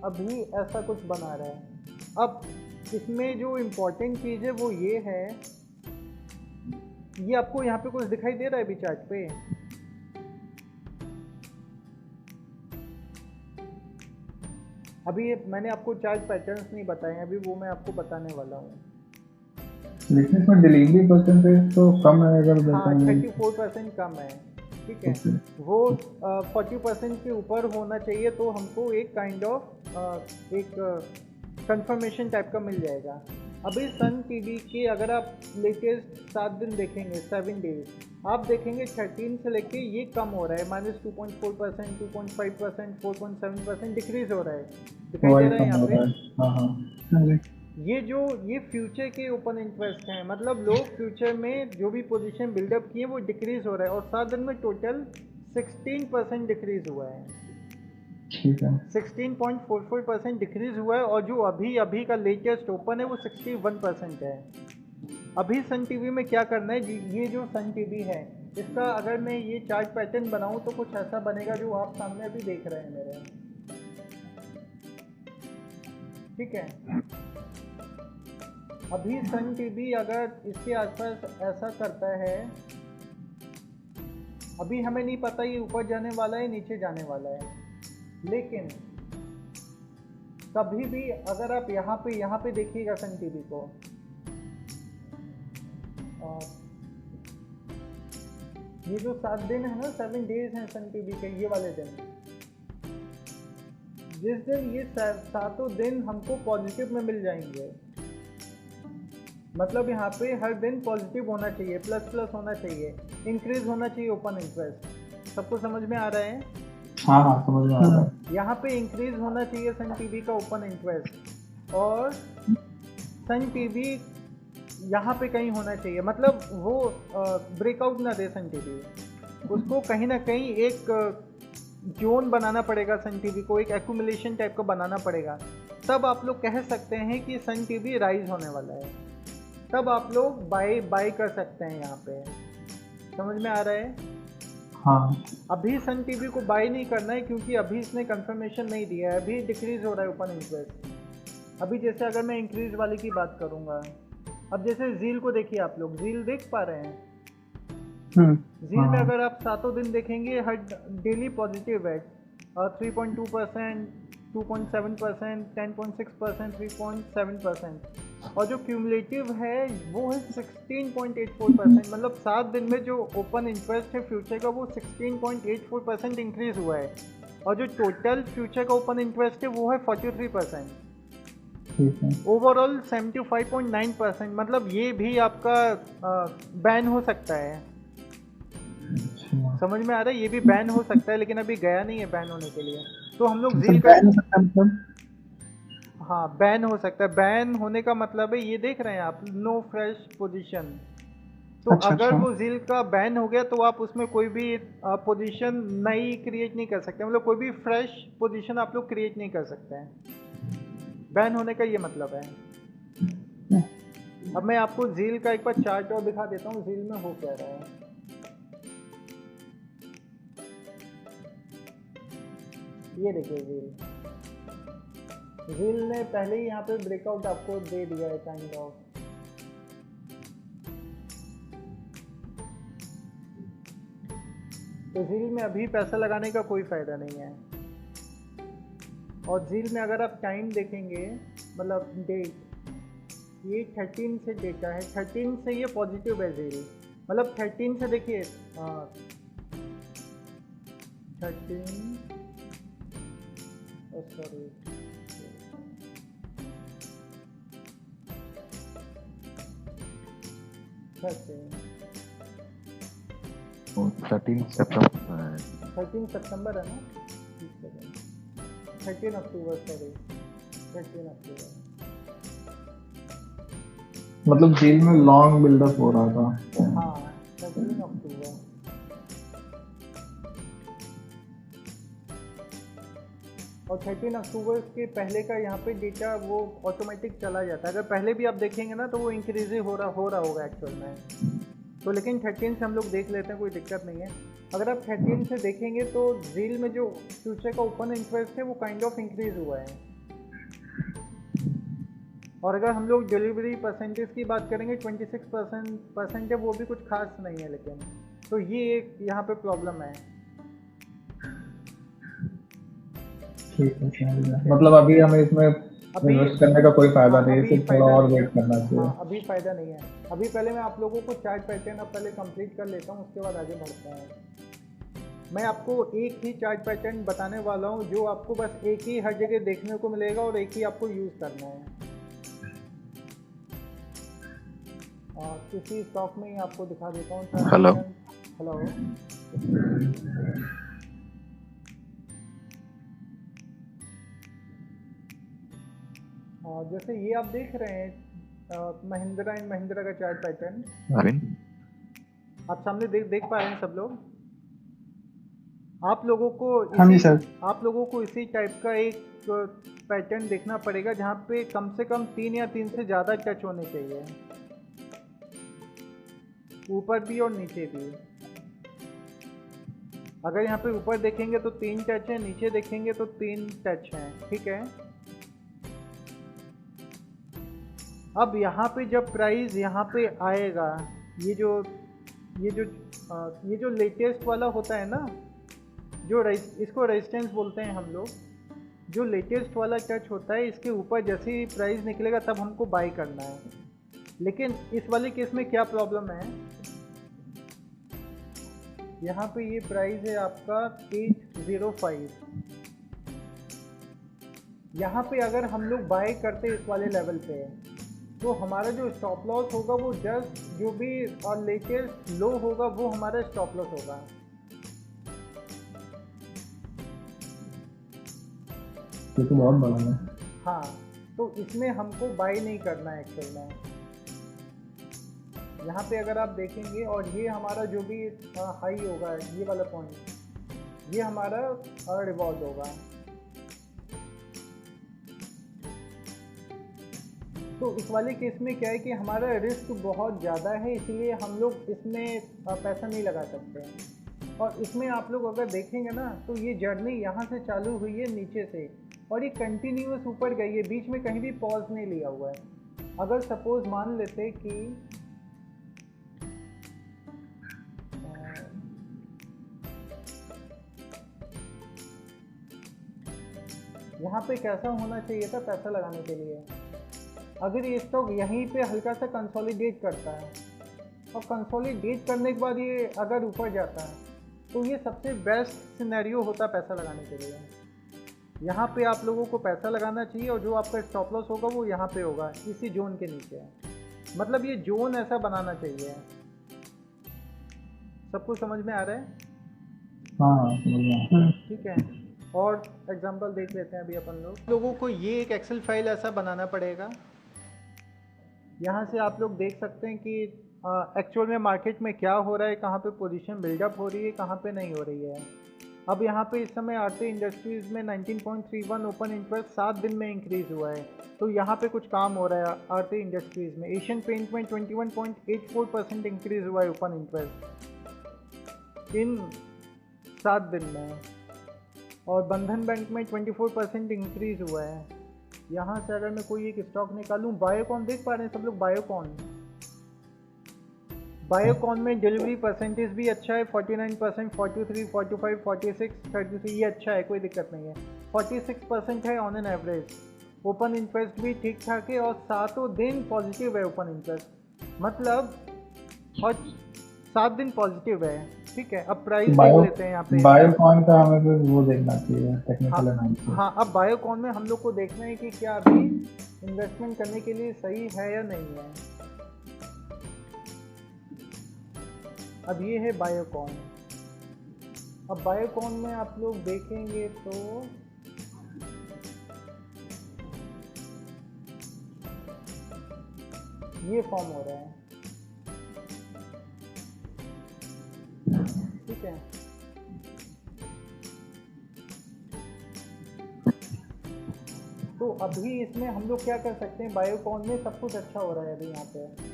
अभी ऐसा कुछ बना रहा है। अब इसमें जो इम्पोर्टेंट चीज़ है वो ये है, ये आपको यहाँ पे कुछ दिखाई दे रहा है अभी चार्ट पे? अभी मैंने आपको चार्ट पैटर्न्स नहीं बताए हैं, अभी वो मैं आपको बताने वाला हूँ। लेकिन इसमें डिलीवरी परसेंटेज तो कम है अगर हाँ, देखेंगे। 34% कम है, ठीक है। वो 40% के ऊपर होना चाहिए तो हमको एक काइंड ऑफ एक कंफर्मेशन टाइप का मिल जाएगा। अभी सन टीवी के अगर आप लेटेस्ट 7 दिन देखेंगे, 7 डेज, आप देखेंगे 13 से लेके ये कम हो रहा है, -2.4%, 2.5%, 4.7% डिक्रीज हो रहा है, दिखाई दे रहा है यहाँ पे। ये फ्यूचर के ओपन इंटरेस्ट हैं, मतलब लोग फ्यूचर में जो भी पोजीशन बिल्डअप किए वो डिक्रीज हो रहा है, और 7 दिन में टोटल 16% डिक्रीज हुआ है, ठीक है। 16.44% डिक्रीज हुआ है। और जो अभी का लेटेस्ट ओपन है वो 61% है। अभी सन टीवी में क्या करना है, ये जो सन टीवी है इसका अगर मैं ये चार्ट पैटर्न बनाऊं तो कुछ ऐसा बनेगा जो आप सामने अभी देख रहे हैं मेरे, ठीक है। अभी सन टीवी अगर इसके आसपास ऐसा करता है, अभी हमें नहीं पता ये ऊपर जाने वाला है नीचे जाने वाला है, लेकिन कभी भी अगर आप यहाँ पे देखिएगा सन टीवी को, ये जो 7 दिन है ना, 7 डेज हैं सन टीवी के, ये वाले दिन, जिस दिन ये 7 दिन हमको पॉजिटिव में मिल जाएंगे, मतलब यहाँ पे हर दिन पॉजिटिव होना चाहिए, प्लस प्लस होना चाहिए, इंक्रीज होना चाहिए ओपन इंटरेस्ट। सबको समझ में आ रहा है? हाँ हाँ समझ में आ रहा है। यहाँ पे इंक्रीज होना चाहिए सन टीवी का ओपन इंटरेस्ट, और सन टीवी यहाँ पे कहीं होना चाहिए, मतलब वो ब्रेकआउट ना दे सन टीवी, उसको कहीं ना कहीं एक जोन बनाना पड़ेगा सन टीवी को, एक एक्यूमुलेशन टाइप का बनाना पड़ेगा। तब आप लोग कह सकते हैं कि सन टीवी राइज होने वाला है, तब आप लोग बाय कर सकते हैं। यहाँ पे समझ में आ रहा है? हाँ अभी सन टीवी को बाय नहीं करना है, क्योंकि अभी इसने कंफर्मेशन नहीं दिया है, अभी डिक्रीज हो रहा है ओपन इंटरेस्ट। अभी जैसे अगर मैं इंक्रीज वाले की बात करूँगा, अब जैसे जील को देखिए, आप लोग जील देख पा रहे हैं? जील में अगर आप 7 दिन देखेंगे, हर डेली पॉजिटिव है, 3.2%, 2.7%, 10.6%, 3.7%, और जो क्यूमुलेटिव है वो है 16.84%। मतलब 7 दिन में जो ओपन इंटरेस्ट है फ्यूचर का वो 16.84% इंक्रीज हुआ है, और जो टोटल फ्यूचर का ओपन इंटरेस्ट है वो है 43%। ओवरऑल 75.9%। मतलब ये भी आपका बैन हो सकता है। समझ में आ रहा है? ये भी बैन हो सकता है, लेकिन अभी गया नहीं है बैन होने के लिए। तो हम लोग जील का, हाँ बैन हो सकता है। बैन होने का मतलब है, ये देख रहे हैं आप, नो फ्रेश पोजीशन। तो अगर वो जील का बैन हो गया तो आप उसमें कोई भी पोजीशन नई क्रिएट नहीं कर सकते, मतलब कोई भी फ्रेश पोजीशन आप लोग क्रिएट नहीं कर सकते हैं। बैन होने का ये मतलब है। अब मैं आपको जील का एक बार चार्ट और दिखा देता हूँ, जील में हो क्या रहा है। ये देखिए जील ने पहले ही यहाँ पे ब्रेकआउट आपको दे दिया है काइंड ऑफ। तो जील में अभी पैसा लगाने का कोई फायदा नहीं है। और जील में अगर आप टाइम देखेंगे, मतलब डेट, ये 13 से डेटा है, 13 से ये पॉजिटिव है जील। मतलब 13 से देखिए, 13 सॉरी 13 सितंबर 13 सितंबर है ना, 13 अक्टूबर, सॉरी 13 अक्टूबर। मतलब जेल में लॉन्ग बिल्डअप हो रहा था। हाँ 13 अक्टूबर। और 13 अक्टूबर के पहले का यहाँ पे डेटा वो ऑटोमेटिक चला जाता है। अगर पहले भी आप देखेंगे ना तो वो इंक्रीज हो रहा होगा एक्चुअल में। तो लेकिन 13 से हम लोग देख लेते हैं, कोई दिक्कत नहीं है। अगर आप 13 से देखेंगे तो जील में जो फ्यूचर का ओपन इंटरेस्ट है वो काइंड ऑफ इंक्रीज हुआ है। और अगर हम लोग डिलीवरी परसेंटेज की बात करेंगे 26% है, वो भी कुछ खास नहीं है। लेकिन तो ये एक यहाँ पे प्रॉब्लम है। ठीक है, मतलब अभी हमें इसमें इन्वेस्ट करने का कोई फायदा नहीं है, सिर्फ थोड़ा और वेट करना चाहिए। हाँ, अभी फायदा नहीं है। अभी पहले मैं आप लोगों को चार्ट पैटर्न अब पहले कंप्लीट कर लेता हूँ, उसके बाद आगे बढ़ते हैं। मैं आपको एक ही चार्ट पैटर्न बताने वाला हूँ जो आपको बस एक ही हर जगह देखने को मिलेगा और एक ही आपको यूज़ करना है। किसी स्टॉक में ही आपको दिखा देता हूँ। हेलो हेलो, जैसे ये आप देख रहे हैं महिंद्रा एंड महिंद्रा का चार्ट पैटर्न, अरविंद आप सामने देख पा रहे हैं सब लोग। आप लोगों को इसी टाइप का एक पैटर्न देखना पड़ेगा जहाँ पे कम से कम 3 या 3 से ज़्यादा टच होने चाहिए, ऊपर भी और नीचे भी। अगर यहाँ पे ऊपर देखेंगे तो 3 टच है, नीचे देखेंगे तो 3 टच हैं, ठीक है। अब यहाँ पे जब प्राइस यहाँ पे आएगा, ये जो लेटेस्ट वाला होता है ना, जो इसको रेजिस्टेंस बोलते हैं हम लोग, जो लेटेस्ट वाला टच होता है, इसके ऊपर जैसे ही प्राइस निकलेगा तब हमको बाय करना है। लेकिन इस वाले केस में क्या प्रॉब्लम है, यहाँ पे ये प्राइस है आपका 805। यहाँ पे अगर हम लोग बाय करते इस वाले लेवल पे तो हमारा जो स्टॉप लॉस होगा वो जस्ट जो भी लेटेस्ट लो होगा वो हमारा स्टॉप लॉस होगा। ये तो बहुत बड़ा है। हाँ, तो इसमें हमको बाय नहीं करना है एक्चुअल में। यहाँ पे अगर आप देखेंगे और ये हमारा जो भी हाई होगा, ये वाला पॉइंट, ये हमारा रिवॉर्ड होगा। तो इस वाले केस में क्या है कि हमारा रिस्क बहुत ज़्यादा है, इसलिए हम लोग इसमें पैसा नहीं लगा सकते हैं। और इसमें आप लोग अगर देखेंगे ना तो ये जर्नी यहाँ से चालू हुई है नीचे से और ये कंटिन्यूअस ऊपर गई है, बीच में कहीं भी पॉज नहीं लिया हुआ है। अगर सपोज मान लेते कि यहाँ पे कैसा होना चाहिए था पैसा लगाने के लिए, अगर ये स्टॉक यहीं पे हल्का सा कंसोलिडेट करता है और कंसोलिडेट करने के बाद ये अगर ऊपर जाता है तो ये सबसे बेस्ट सिनेरियो होता है पैसा लगाने के लिए। यहाँ पे आप लोगों को पैसा लगाना चाहिए और जो आपका स्टॉप लॉस होगा वो यहाँ पे होगा, इसी जोन के नीचे है। मतलब ये जोन ऐसा बनाना चाहिए। सबको समझ में आ रहा है? हाँ समझ गया। ठीक है, और एग्जांपल देख लेते हैं अभी अपन लोगों को ये एक एक्सेल फाइल ऐसा बनाना पड़ेगा। यहाँ से आप लोग देख सकते हैं कि एक्चुअल में मार्केट में क्या हो रहा है, कहाँ पे पोजीशन बिल्डअप हो रही है, कहाँ पे नहीं हो रही है। अब यहाँ पे इस समय आरती इंडस्ट्रीज़ में 19.31 ओपन इंटरेस्ट 7 दिन में इंक्रीज़ हुआ है, तो यहाँ पे कुछ काम हो रहा है आरती इंडस्ट्रीज़ में। एशियन पेंट में 21.84% इंक्रीज़ हुआ है ओपन इंटरेस्ट इन 7 दिन में, और बंधन बैंक में 24% इंक्रीज़ हुआ है। यहाँ से अगर मैं कोई एक स्टॉक निकालूँ, बायोकॉन देख पा रहे हैं सब लोग? बायोकॉन में डिलीवरी परसेंटेज भी अच्छा है, 49%, 43, 45, 46, 33, ये अच्छा है, कोई दिक्कत नहीं है। 46% है on an average. Open interest भी ठीक ठाक है और 7 दिन पॉजिटिव है ओपन इंटरेस्ट, मतलब और 7 दिन पॉजिटिव है। ठीक है, अब प्राइस देख लेते हैं यहाँ पे। बायोकॉन का हमें तो वो देखना चाहिए, टेक्निकल एनालिसिस। हाँ, अब बायोकॉन में हम लोग को देखना है कि क्या अभी इन्वेस्टमेंट करने के लिए सही है या नहीं है। अब ये है बायोकॉन। अब बायोकॉन में आप लोग देखेंगे तो ये फॉर्म हो रहा है। ठीक है, तो अभी इसमें हम लोग क्या कर सकते हैं, बायोकॉन में सब कुछ अच्छा हो रहा है अभी। यहाँ पे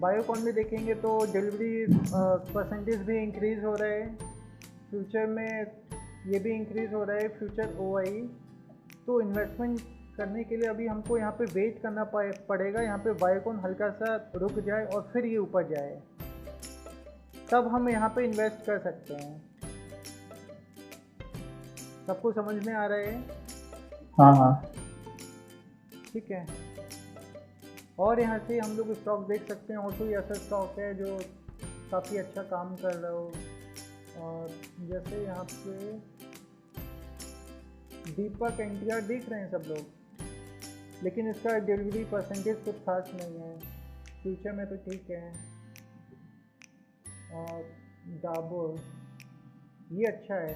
बायोकॉन में देखेंगे तो डिलीवरी परसेंटेज भी इंक्रीज़ हो रहा है, फ्यूचर में ये भी इंक्रीज़ हो रहा है, फ्यूचर ओआई। तो इन्वेस्टमेंट करने के लिए अभी हमको यहाँ पे वेट करना पड़ेगा। यहाँ पे बायोकॉन हल्का सा रुक जाए और फिर ये ऊपर जाए, तब हम यहाँ पे इन्वेस्ट कर सकते हैं। सबको समझ में आ रहा है? हाँ हाँ ठीक है, और यहाँ से हम लोग स्टॉक देख सकते हैं। और कोई ऐसा स्टॉक है जो काफ़ी अच्छा काम कर रहा हो, और जैसे यहाँ पे दीपक एनटीआर देख रहे हैं सब लोग, लेकिन इसका डिलीवरी परसेंटेज कुछ खास नहीं है, फ्यूचर में तो ठीक है। और डाबर ये अच्छा है,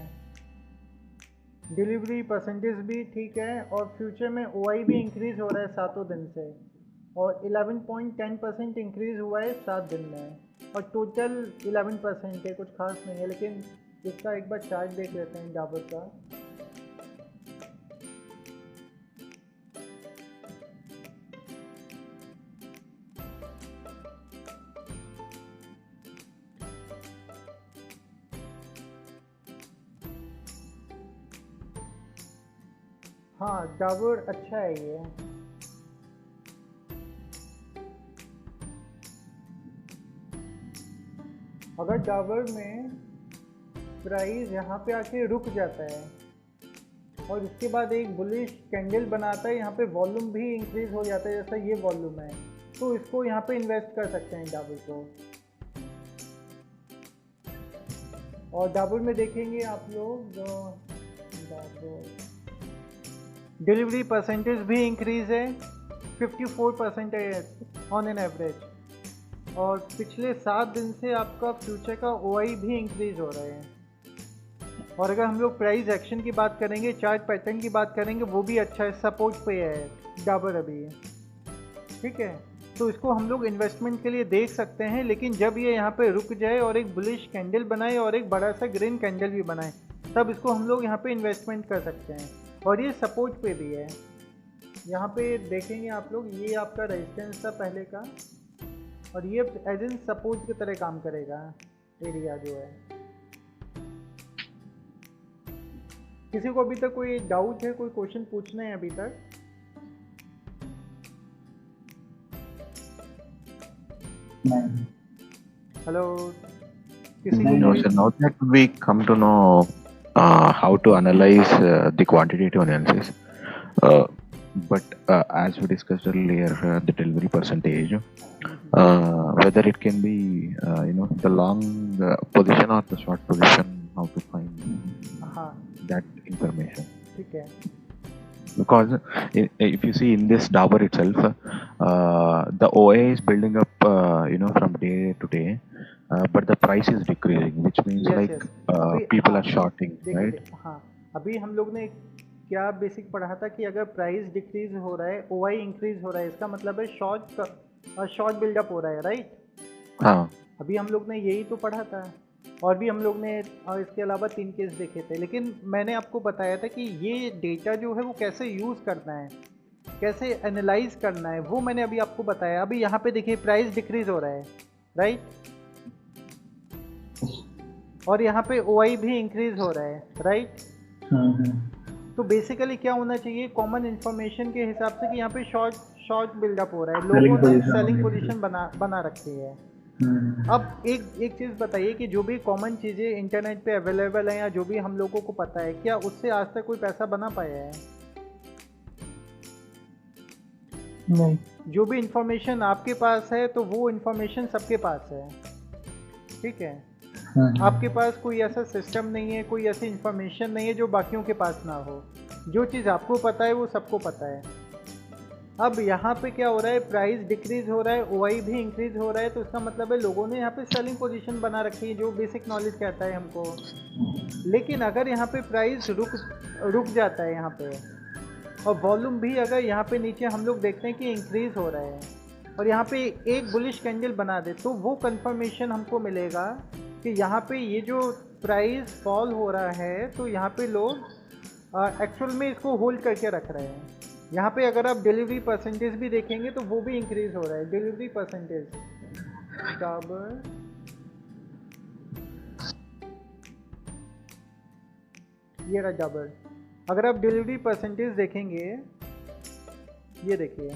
डिलीवरी परसेंटेज भी ठीक है, और फ्यूचर में ओआई भी इंक्रीज़ हो रहा है 7 दिन से, और 11.10% इंक्रीज़ हुआ है 7 दिन में, और टोटल 11% है, कुछ खास नहीं है। लेकिन इसका एक बार चार्ट देख लेते हैं डाबर का। हाँ, डाबर अच्छा है ये। अगर डाबर में प्राइस यहाँ पे आके रुक जाता है और इसके बाद एक बुलिश कैंडल बनाता है, यहाँ पे वॉल्यूम भी इंक्रीज हो जाता है, जैसा ये वॉल्यूम है, तो इसको यहाँ पे इन्वेस्ट कर सकते हैं डाबर को। और डाबर में देखेंगे आप लोग, डिलीवरी परसेंटेज भी इंक्रीज है, 54% है ऑन एन एवरेज। और पिछले 7 दिन से आपका फ्यूचर का OI भी इंक्रीज हो रहा है। और अगर हम लोग प्राइस एक्शन की बात करेंगे, चार्ट पैटर्न की बात करेंगे, वो भी अच्छा है, सपोर्ट पे है डाबर अभी, ठीक है। तो इसको हम लोग इन्वेस्टमेंट के लिए देख सकते हैं, लेकिन जब ये यहाँ पे रुक जाए और एक बुलिश कैंडल बनाए और एक बड़ा सा ग्रीन कैंडल भी बनाए, तब इसको हम लोग यहाँ पे इन्वेस्टमेंट कर सकते हैं। और ये सपोर्ट पे भी है। यहाँ पे देखेंगे आप लोग, ये आपका रेजिस्टेंस था पहले का, और ये एज इन सपोर्ट की तरह काम करेगा एरिया जो है। किसी को अभी तक कोई डाउट है, कोई क्वेश्चन पूछना है अभी तक? हेलो, किसी को No, कोई? so now that we come to know how to analyze the quantitative analysis, but as we discussed earlier, the delivery percentage, whether it can be the long position or the short position, how to find हाँ that information. ठीक है। Because if you see in this Dabur itself, the OA is building up, from day to day, but the price is decreasing, which means Yes, like yes. अभी people हाँ, are shorting, देखिए right? हाँ, अभी हम लोग ने क्या basic पढ़ा था कि अगर प्राइस डिक्रीज हो रहा है, OI इंक्रीज हो रहा है, इसका मतलब है शॉर्ट बिल्डअप हो रहा है, राइट? हाँ, अभी हम लोग ने यही तो पढ़ा था। और भी हम लोग ने इसके अलावा 3 केस देखे थे, लेकिन मैंने आपको बताया था कि ये डेटा जो है वो कैसे यूज़ करना है, कैसे एनालाइज करना है, वो मैंने अभी आपको बताया। अभी यहाँ पे देखिए प्राइस डिक्रीज हो रहा है, राइट? और यहाँ पे OI भी इंक्रीज हो रहा है, राइट? तो बेसिकली क्या होना चाहिए कॉमन इन्फॉर्मेशन के हिसाब से कि यहाँ पे शॉर्ट बिल्डअप हो रहा है, लोगों ने सेलिंग पोजीशन बना रखी है। अब एक चीज़ बताइए कि जो भी कॉमन चीज़ें इंटरनेट पे अवेलेबल हैं या जो भी हम लोगों को पता है, क्या उससे आज तक कोई पैसा बना पाया है? नहीं। जो भी इंफॉर्मेशन आपके पास है तो वो इंफॉर्मेशन सबके पास है, ठीक है। आपके पास कोई ऐसा सिस्टम नहीं है, कोई ऐसी इंफॉर्मेशन नहीं है जो बाकियों के पास ना हो। जो चीज़ आपको पता है वो सबको पता है। अब यहाँ पे क्या हो रहा है, प्राइस डिक्रीज हो रहा है, OI भी इंक्रीज हो रहा है, तो इसका मतलब है लोगों ने यहाँ पे सेलिंग पोजीशन बना रखी है, जो बेसिक नॉलेज कहता है हमको। लेकिन अगर यहाँ पे प्राइस रुक जाता है यहाँ पे, और वॉल्यूम भी अगर यहाँ पे नीचे हम लोग देखते हैं कि इंक्रीज हो रहा है, और यहाँ पे एक बुलिश कैंडल बना दे, तो वो कंफर्मेशन हमको मिलेगा कि यहाँ पे ये जो प्राइस फॉल हो रहा है, तो यहाँ पे लोग एक्चुअल में इसको होल्ड करके रख रहे हैं। यहाँ पे अगर आप डिलीवरी परसेंटेज भी देखेंगे तो वो भी इंक्रीज हो रहा है। डिलीवरी परसेंटेज डाबर, ये रहा डाबर। अगर आप डिलीवरी परसेंटेज देखेंगे, ये देखिए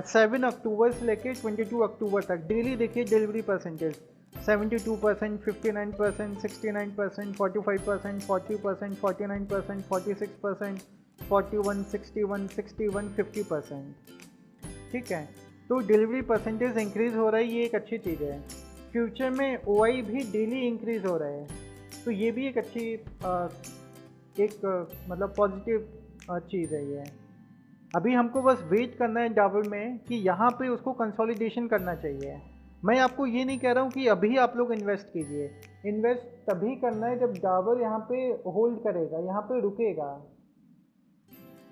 7 अक्टूबर से लेके 22 अक्टूबर तक डेली देखिए डिलीवरी परसेंटेज 72%, 59%, 69%, 45%, 40%, 49%, 46%, 41, 61, 61, 50%, ठीक है। तो डिलीवरी परसेंटेज इंक्रीज हो रहा है, ये एक अच्छी चीज़ है। फ्यूचर में OI भी डेली इंक्रीज हो रहा है, तो ये भी एक अच्छी मतलब पॉजिटिव चीज़ है ये। अभी हमको बस वेट करना है डाबर में कि यहाँ पे उसको कंसोलिडेशन करना चाहिए। मैं आपको ये नहीं कह रहा हूँ कि अभी आप लोग इन्वेस्ट कीजिए, इन्वेस्ट तभी करना है जब डाबर यहाँ पे होल्ड करेगा, यहाँ पे रुकेगा,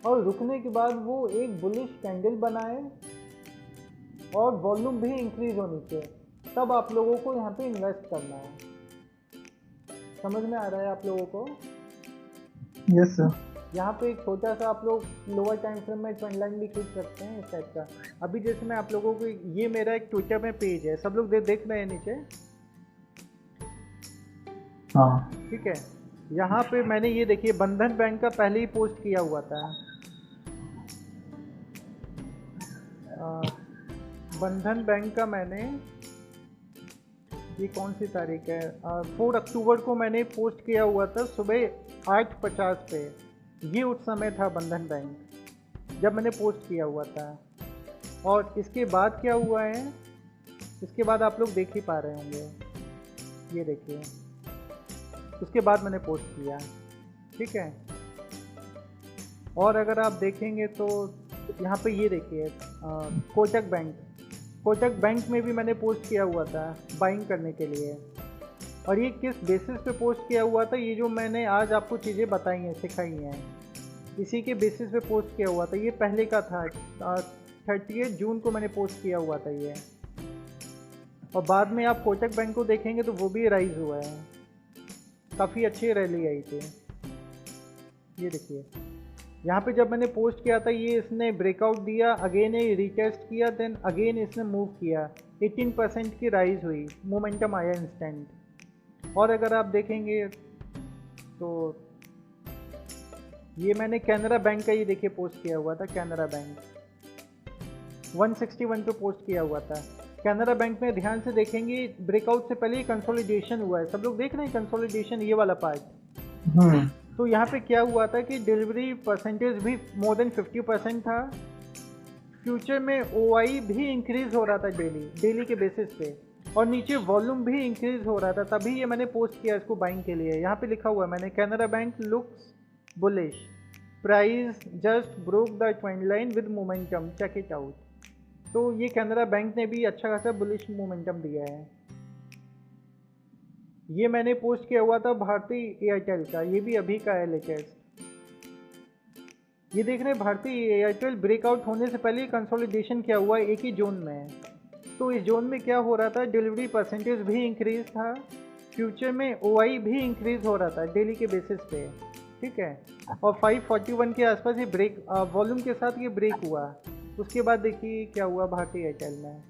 और रुकने के बाद वो एक बुलिश कैंडल बनाए और वॉल्यूम भी इंक्रीज होनी चाहिए, तब आप लोगों को यहाँ पे इन्वेस्ट करना है। समझ में आ रहा है आप लोगों को? Yes sir. यहाँ पे एक छोटा सा आप लोग लोअर टाइम फ्रेम में ट्रेंड लाइन भी खींच सकते हैं इस टाइप का। अभी जैसे मैं आप लोगों को, ये मेरा एक ट्विटर में पेज है, सब लोग देख रहे हैं नीचे, हाँ ठीक है। यहाँ पे मैंने ये देखिए बंधन बैंक का पहले ही पोस्ट किया हुआ था। बंधन बैंक का मैंने, ये कौन सी तारीख है, 4 अक्टूबर को मैंने पोस्ट किया हुआ था सुबह 8:50 पे। ये उस समय था बंधन बैंक जब मैंने पोस्ट किया हुआ था। और इसके बाद क्या हुआ है, इसके बाद आप लोग देख ही पा रहे होंगे, ये देखिए उसके बाद मैंने पोस्ट किया, ठीक है। और अगर आप देखेंगे तो यहाँ पे ये देखिए कोटक बैंक, कोटक बैंक में भी मैंने पोस्ट किया हुआ था बाइंग करने के लिए। और ये किस बेसिस पे पोस्ट किया हुआ था, ये जो मैंने आज आपको चीज़ें बताई हैं, सिखाई हैं, इसी के बेसिस पे पोस्ट किया हुआ था। ये पहले का था, 30 जून को मैंने पोस्ट किया हुआ था ये। और बाद में आप कोटक बैंक को देखेंगे तो वो भी राइज हुआ है, काफ़ी अच्छी रैली आई थी। ये देखिए यहाँ पे जब मैंने पोस्ट किया था ये इसने ब्रेकआउट दिया, अगेन ये रिटेस्ट किया, देन अगेन इसने मूव किया, 18% की राइज हुई, मोमेंटम आया इंस्टेंट। और अगर आप देखेंगे तो ये मैंने कैनरा बैंक का, ये देखिए पोस्ट किया हुआ था, कैनरा बैंक 161 पे पोस्ट किया हुआ था। कैनरा बैंक में ध्यान से देखेंगे ब्रेकआउट से पहले कंसोलिडेशन हुआ है, सब लोग देख रहे हैं कंसोलिडेशन, ये वाला पार्ट। तो यहाँ पे क्या हुआ था कि डिलीवरी परसेंटेज भी मोर देन 50% था। फ्यूचर में OI भी इंक्रीज हो रहा था डेली के बेसिस पे, और नीचे वॉल्यूम भी इंक्रीज हो रहा था, तभी ये मैंने पोस्ट किया इसको बाइंग के लिए। यहाँ पे लिखा हुआ है मैंने, Canara Bank looks bullish, price just broke the trend line with momentum, check it out. तो ये कैनरा बैंक ने भी अच्छा खासा बुलिश मोमेंटम दिया है। ये मैंने पोस्ट किया हुआ था भारती एयरटेल का, ये भी अभी का है लेटेस्ट। ये देख रहे हैं भारती एयरटेल ब्रेकआउट होने से पहले कंसोलिडेशन किया हुआ है एक ही जोन में। तो इस जोन में क्या हो रहा था, डिलीवरी परसेंटेज भी इंक्रीज था, फ्यूचर में OI भी इंक्रीज हो रहा था डेली के बेसिस पे, ठीक है। और 541 के आसपास ये ब्रेक वॉल्यूम के साथ ये ब्रेक हुआ। उसके बाद देखिए क्या हुआ भारती एयरटेल में,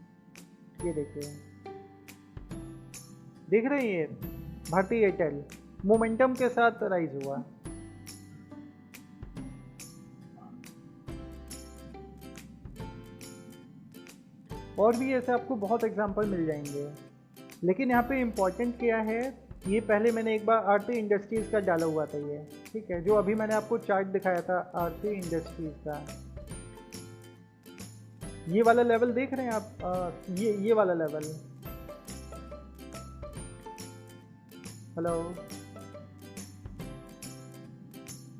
ये देखिए, देख रहे हैं ये भारती एयरटेल मोमेंटम के साथ राइज हुआ। और भी ऐसे आपको बहुत एग्जांपल मिल जाएंगे, लेकिन यहाँ पे इम्पोर्टेंट क्या है, ये पहले मैंने एक बार आरती इंडस्ट्रीज़ का डाला हुआ था ये, ठीक है, जो अभी मैंने आपको चार्ट दिखाया था आरती इंडस्ट्रीज़ का। ये वाला लेवल देख रहे हैं आप, ये वाला लेवल, हेलो,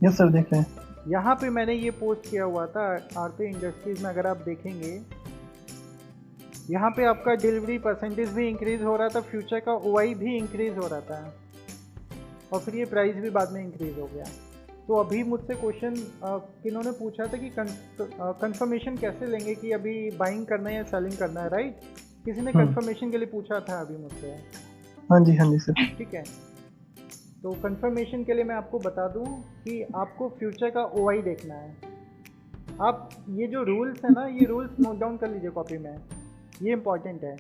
यस सर देख रहे हैं। यहाँ पे मैंने ये पोस्ट किया हुआ था आरती इंडस्ट्रीज़ में। अगर आप देखेंगे यहाँ पे आपका डिलीवरी परसेंटेज भी इंक्रीज हो रहा था, फ्यूचर का OI भी इंक्रीज हो रहा था, और फिर ये प्राइस भी बाद में इंक्रीज हो गया। तो अभी मुझसे क्वेश्चन किन्होंने पूछा था कि कंफर्मेशन कैसे लेंगे कि अभी बाइंग करना है या सेलिंग करना है, राइट? किसी ने कंफर्मेशन के लिए पूछा था अभी मुझसे। हाँ जी सर। ठीक है, तो कंफर्मेशन के लिए मैं आपको बता दूं कि आपको फ्यूचर का OI देखना है। आप ये जो रूल्स है ना, ये रूल्स नोट डाउन कर लीजिए कॉपी में, ये इम्पॉर्टेंट है।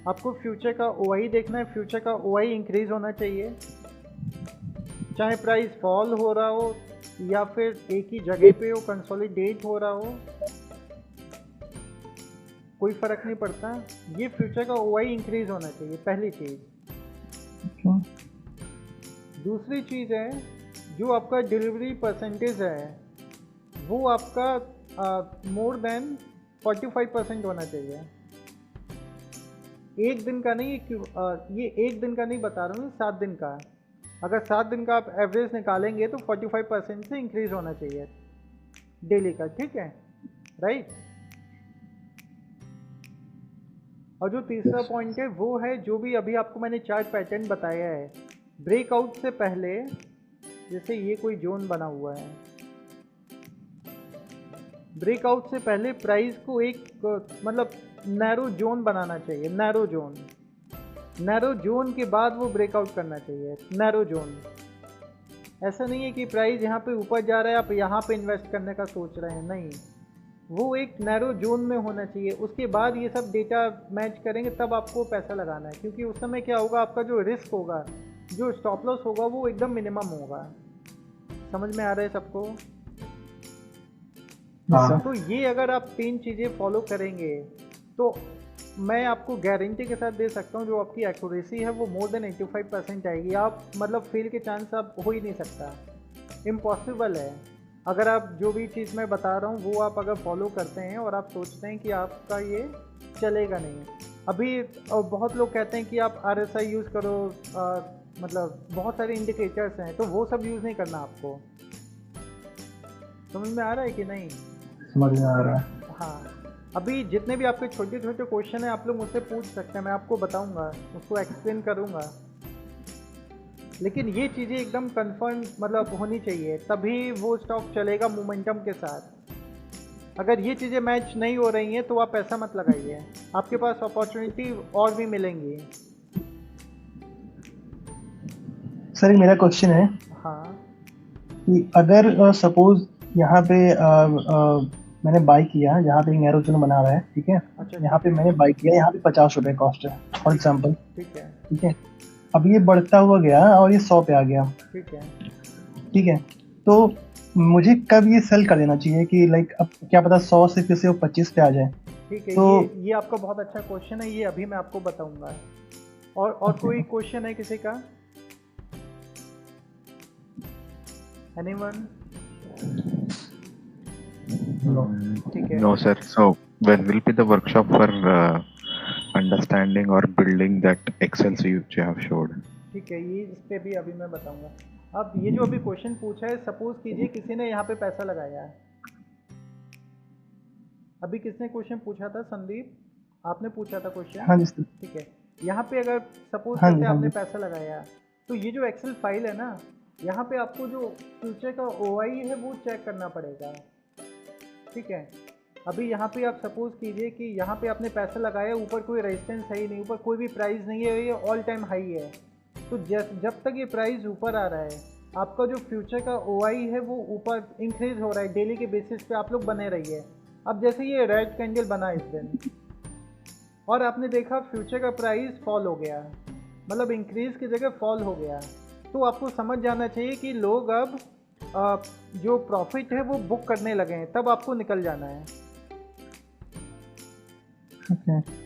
आपको फ्यूचर का OI देखना है, फ्यूचर का OI इंक्रीज होना चाहिए, चाहे प्राइस फॉल हो रहा हो या फिर एक ही जगह पे हो, कंसोलिडेट हो रहा हो, कोई फर्क नहीं पड़ता। ये फ्यूचर का OI इंक्रीज होना चाहिए, पहली चीज़। दूसरी चीज़ है, जो आपका डिलीवरी परसेंटेज है वो आपका मोर देन 45% होना चाहिए। एक दिन का नहीं, ये एक दिन का नहीं बता रहा हूँ, 7 दिन का। अगर 7 दिन का आप एवरेज निकालेंगे तो 45% से इंक्रीज होना चाहिए डेली का, ठीक है, राइट। और जो तीसरा पॉइंट है वो है, जो भी अभी आपको मैंने चार्ट पैटर्न बताया है, ब्रेकआउट से पहले, जैसे ये कोई जोन बना हुआ है, ब्रेकआउट से पहले प्राइस को एक मतलब नैरो जोन बनाना चाहिए, नैरो जोन। नैरो जोन के बाद वो ब्रेकआउट करना चाहिए, नैरो जोन। ऐसा नहीं है कि प्राइस यहाँ पे ऊपर जा रहा है, आप यहाँ पे इन्वेस्ट करने का सोच रहे हैं, नहीं, वो एक नैरो जोन में होना चाहिए। उसके बाद ये सब डेटा मैच करेंगे तब आपको पैसा लगाना है, क्योंकि उस समय क्या होगा, आपका जो रिस्क होगा, जो स्टॉप लॉस होगा, वो एकदम मिनिमम होगा। समझ में आ रहा है सबको? तो ये अगर आप 3 चीज़ें फॉलो करेंगे तो मैं आपको गारंटी के साथ दे सकता हूँ, जो आपकी एक्यूरेसी है वो मोर देन 85% आएगी। आप मतलब फेल के चांस आप हो ही नहीं सकता, इम्पॉसिबल है। अगर आप जो भी चीज़ मैं बता रहा हूँ वो आप अगर फॉलो करते हैं और आप सोचते हैं कि आपका ये चलेगा नहीं। अभी बहुत लोग कहते हैं कि आप RSI यूज़ करो, मतलब बहुत सारे इंडिकेटर्स हैं, तो वो सब यूज़ नहीं करना आपको। समझ में आ रहा है कि नहीं? समझ में आ रहा है। हाँ, अभी जितने भी आपके छोटे छोटे क्वेश्चन हैं आप लोग मुझसे पूछ सकते हैं, मैं आपको बताऊंगा, उसको एक्सप्लेन करूंगा। लेकिन ये चीज़ें एकदम कंफर्म मतलब होनी चाहिए, तभी वो स्टॉक चलेगा मोमेंटम के साथ। अगर ये चीज़ें मैच नहीं हो रही हैं तो आप पैसा मत लगाइए, आपके पास अपॉर्चुनिटी और भी मिलेंगी। सर मेरा क्वेश्चन है हाँ कि अगर सपोज यहाँ पे मैंने बाई किया, यहाँ पे एक नैरो जोन बना रहा है, ठीक है, अच्छा यहाँ पे मैंने बाई किया, यहाँ पे 50 रुपए कॉस्ट है फॉर एग्जाम्पल, ठीक है ठीक है। अब ये बढ़ता हुआ गया और ये 100 पे आ गया, ठीक है। ठीक है। तो मुझे कब ये सेल कर देना चाहिए कि लाइक अब क्या पता 100 से किसी को 25 पे आ जाए। ठीक है, तो ये आपका बहुत अच्छा क्वेश्चन है, ये अभी मैं आपको बताऊंगा। और कोई क्वेश्चन है किसी का? एनीवन? ठीक है। No, sir. So, when will be the workshop for understanding or building that Excel sheet you have showed? ठीक है, ये इस पे भी अभी मैं बताऊंगा। अब ये जो अभी क्वेश्चन पूछा है, सपोज कीजिए किसी ने यहाँ पे पैसा लगाया है। अभी किसने क्वेश्चन पूछा था? संदीप, आपने पूछा था क्वेश्चन? हाँ जी सर। ठीक है, यहाँ पे अगर सपोज हाँ जी, करते हाँ आपने जी। पैसा लगाया, तो ये जो एक्सेल फाइल है ना, यहाँ पे आपको जो फ्यूचर का OI है वो चेक करना पड़ेगा। ठीक है, अभी यहाँ पे आप सपोज कीजिए कि यहाँ पे आपने पैसा लगाया, ऊपर कोई रेजिस्टेंस है ही नहीं, ऊपर कोई भी प्राइस नहीं है, ये ऑल टाइम हाई है। तो जब तक ये प्राइस ऊपर आ रहा है, आपका जो फ्यूचर का OI है वो ऊपर इंक्रीज हो रहा है, डेली के बेसिस पे आप लोग बने रहिए। अब जैसे ये रेड कैंडल बना इस दिन और आपने देखा फ्यूचर का प्राइस फॉल हो गया, मतलब इंक्रीज की जगह फॉल हो गया, तो आपको समझ जाना चाहिए कि लोग अब जो प्रॉफिट है वो बुक करने लगे हैं, तब आपको निकल जाना है।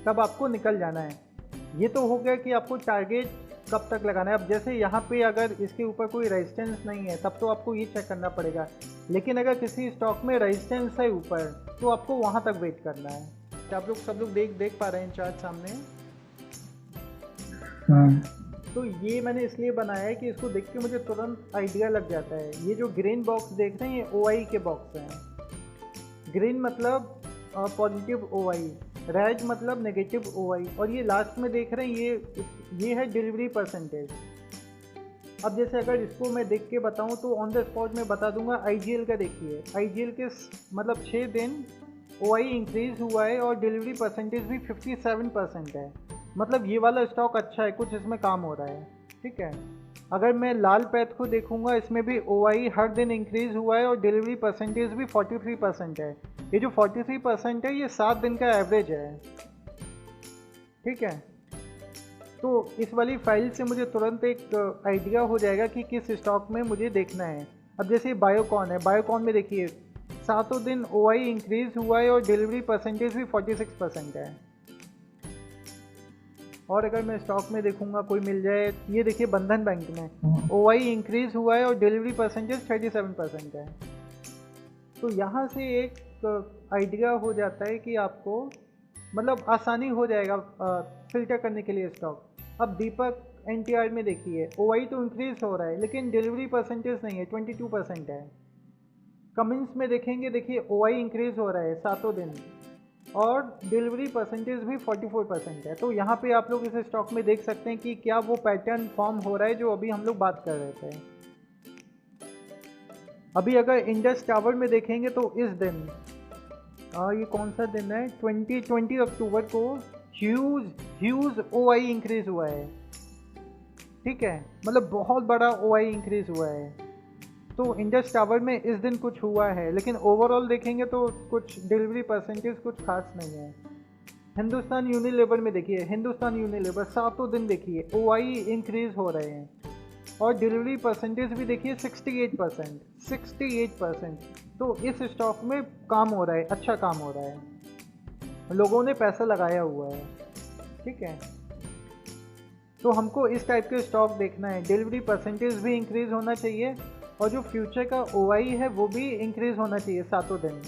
तब आपको निकल जाना है। ये तो हो गया कि आपको टारगेट कब तक लगाना है। अब जैसे यहाँ पे अगर इसके ऊपर कोई रेजिस्टेंस नहीं है, तब तो आपको ये चेक करना पड़ेगा। लेकिन अगर किसी स्टॉक में रेजिस्टेंस है ऊपर, तो आपको वहाँ तक वेट करना है। क्या आप लोग सब लोग देख पा रहे हैं चार्ट सामने? तो ये मैंने इसलिए बनाया है कि इसको देख के मुझे तुरंत आइडिया लग जाता है। ये जो ग्रीन बॉक्स देख रहे हैं, ये OI के बॉक्स हैं। ग्रीन मतलब पॉजिटिव OI, रेड मतलब नेगेटिव OI, और ये लास्ट में देख रहे हैं ये है डिलीवरी परसेंटेज। अब जैसे अगर इसको मैं देख के बताऊं तो ऑन द स्पॉट में बता दूंगा। IGL का देखिए, IGL के मतलब 6 दिन OI इंक्रीज हुआ है और डिलीवरी परसेंटेज भी 57% है। मतलब ये वाला स्टॉक अच्छा है, कुछ इसमें काम हो रहा है। ठीक है, अगर मैं लाल पैथ को देखूंगा, इसमें भी OI हर दिन इंक्रीज हुआ है और डिलीवरी परसेंटेज भी 43% है। ये जो 43% है ये 7 दिन का एवरेज है। ठीक है, तो इस वाली फाइल से मुझे तुरंत एक आइडिया हो जाएगा कि किस स्टॉक में मुझे देखना है। अब जैसे बायोकॉन है, बायोकॉन में देखिए 7 दिन OI इंक्रीज हुआ है और डिलीवरी परसेंटेज भी 46% है। और अगर मैं स्टॉक में देखूंगा कोई मिल जाए, ये देखिए बंधन बैंक में OI इंक्रीज हुआ है और डिलीवरी परसेंटेज 37% है। तो यहाँ से एक आइडिया हो जाता है कि आपको मतलब आसानी हो जाएगा फिल्टर करने के लिए स्टॉक। अब दीपक NTR में देखिए OI तो इंक्रीज हो रहा है लेकिन डिलीवरी परसेंटेज नहीं है, 22% है। कमिंस में देखेंगे, देखिए OI इंक्रीज हो रहा है 7 दिन और डिलीवरी परसेंटेज भी 44% है। तो यहाँ पे आप लोग इस स्टॉक में देख सकते हैं कि क्या वो पैटर्न फॉर्म हो रहा है जो अभी हम लोग बात कर रहे थे। अभी अगर इंडस टावर में देखेंगे तो इस दिन ये कौन सा दिन है, 20 अक्टूबर को ह्यूज OI इंक्रीज हुआ है। ठीक है, मतलब बहुत बड़ा OI इंक्रीज हुआ है। तो इंडस टावर में इस दिन कुछ हुआ है, लेकिन ओवरऑल देखेंगे तो कुछ डिलीवरी परसेंटेज कुछ खास नहीं है। हिंदुस्तान यूनिलीवर में देखिए, हिंदुस्तान यूनिलीवर 7 दिन देखिए OI इंक्रीज हो रहे हैं और डिलीवरी परसेंटेज भी देखिए 68%। तो इस स्टॉक में काम हो रहा है, अच्छा काम हो रहा है, लोगों ने पैसा लगाया हुआ है। ठीक है, तो हमको इस टाइप के स्टॉक देखना है। डिलीवरी परसेंटेज भी इंक्रीज होना चाहिए और जो फ्यूचर का OI है वो भी इंक्रीज होना चाहिए 7 दिन।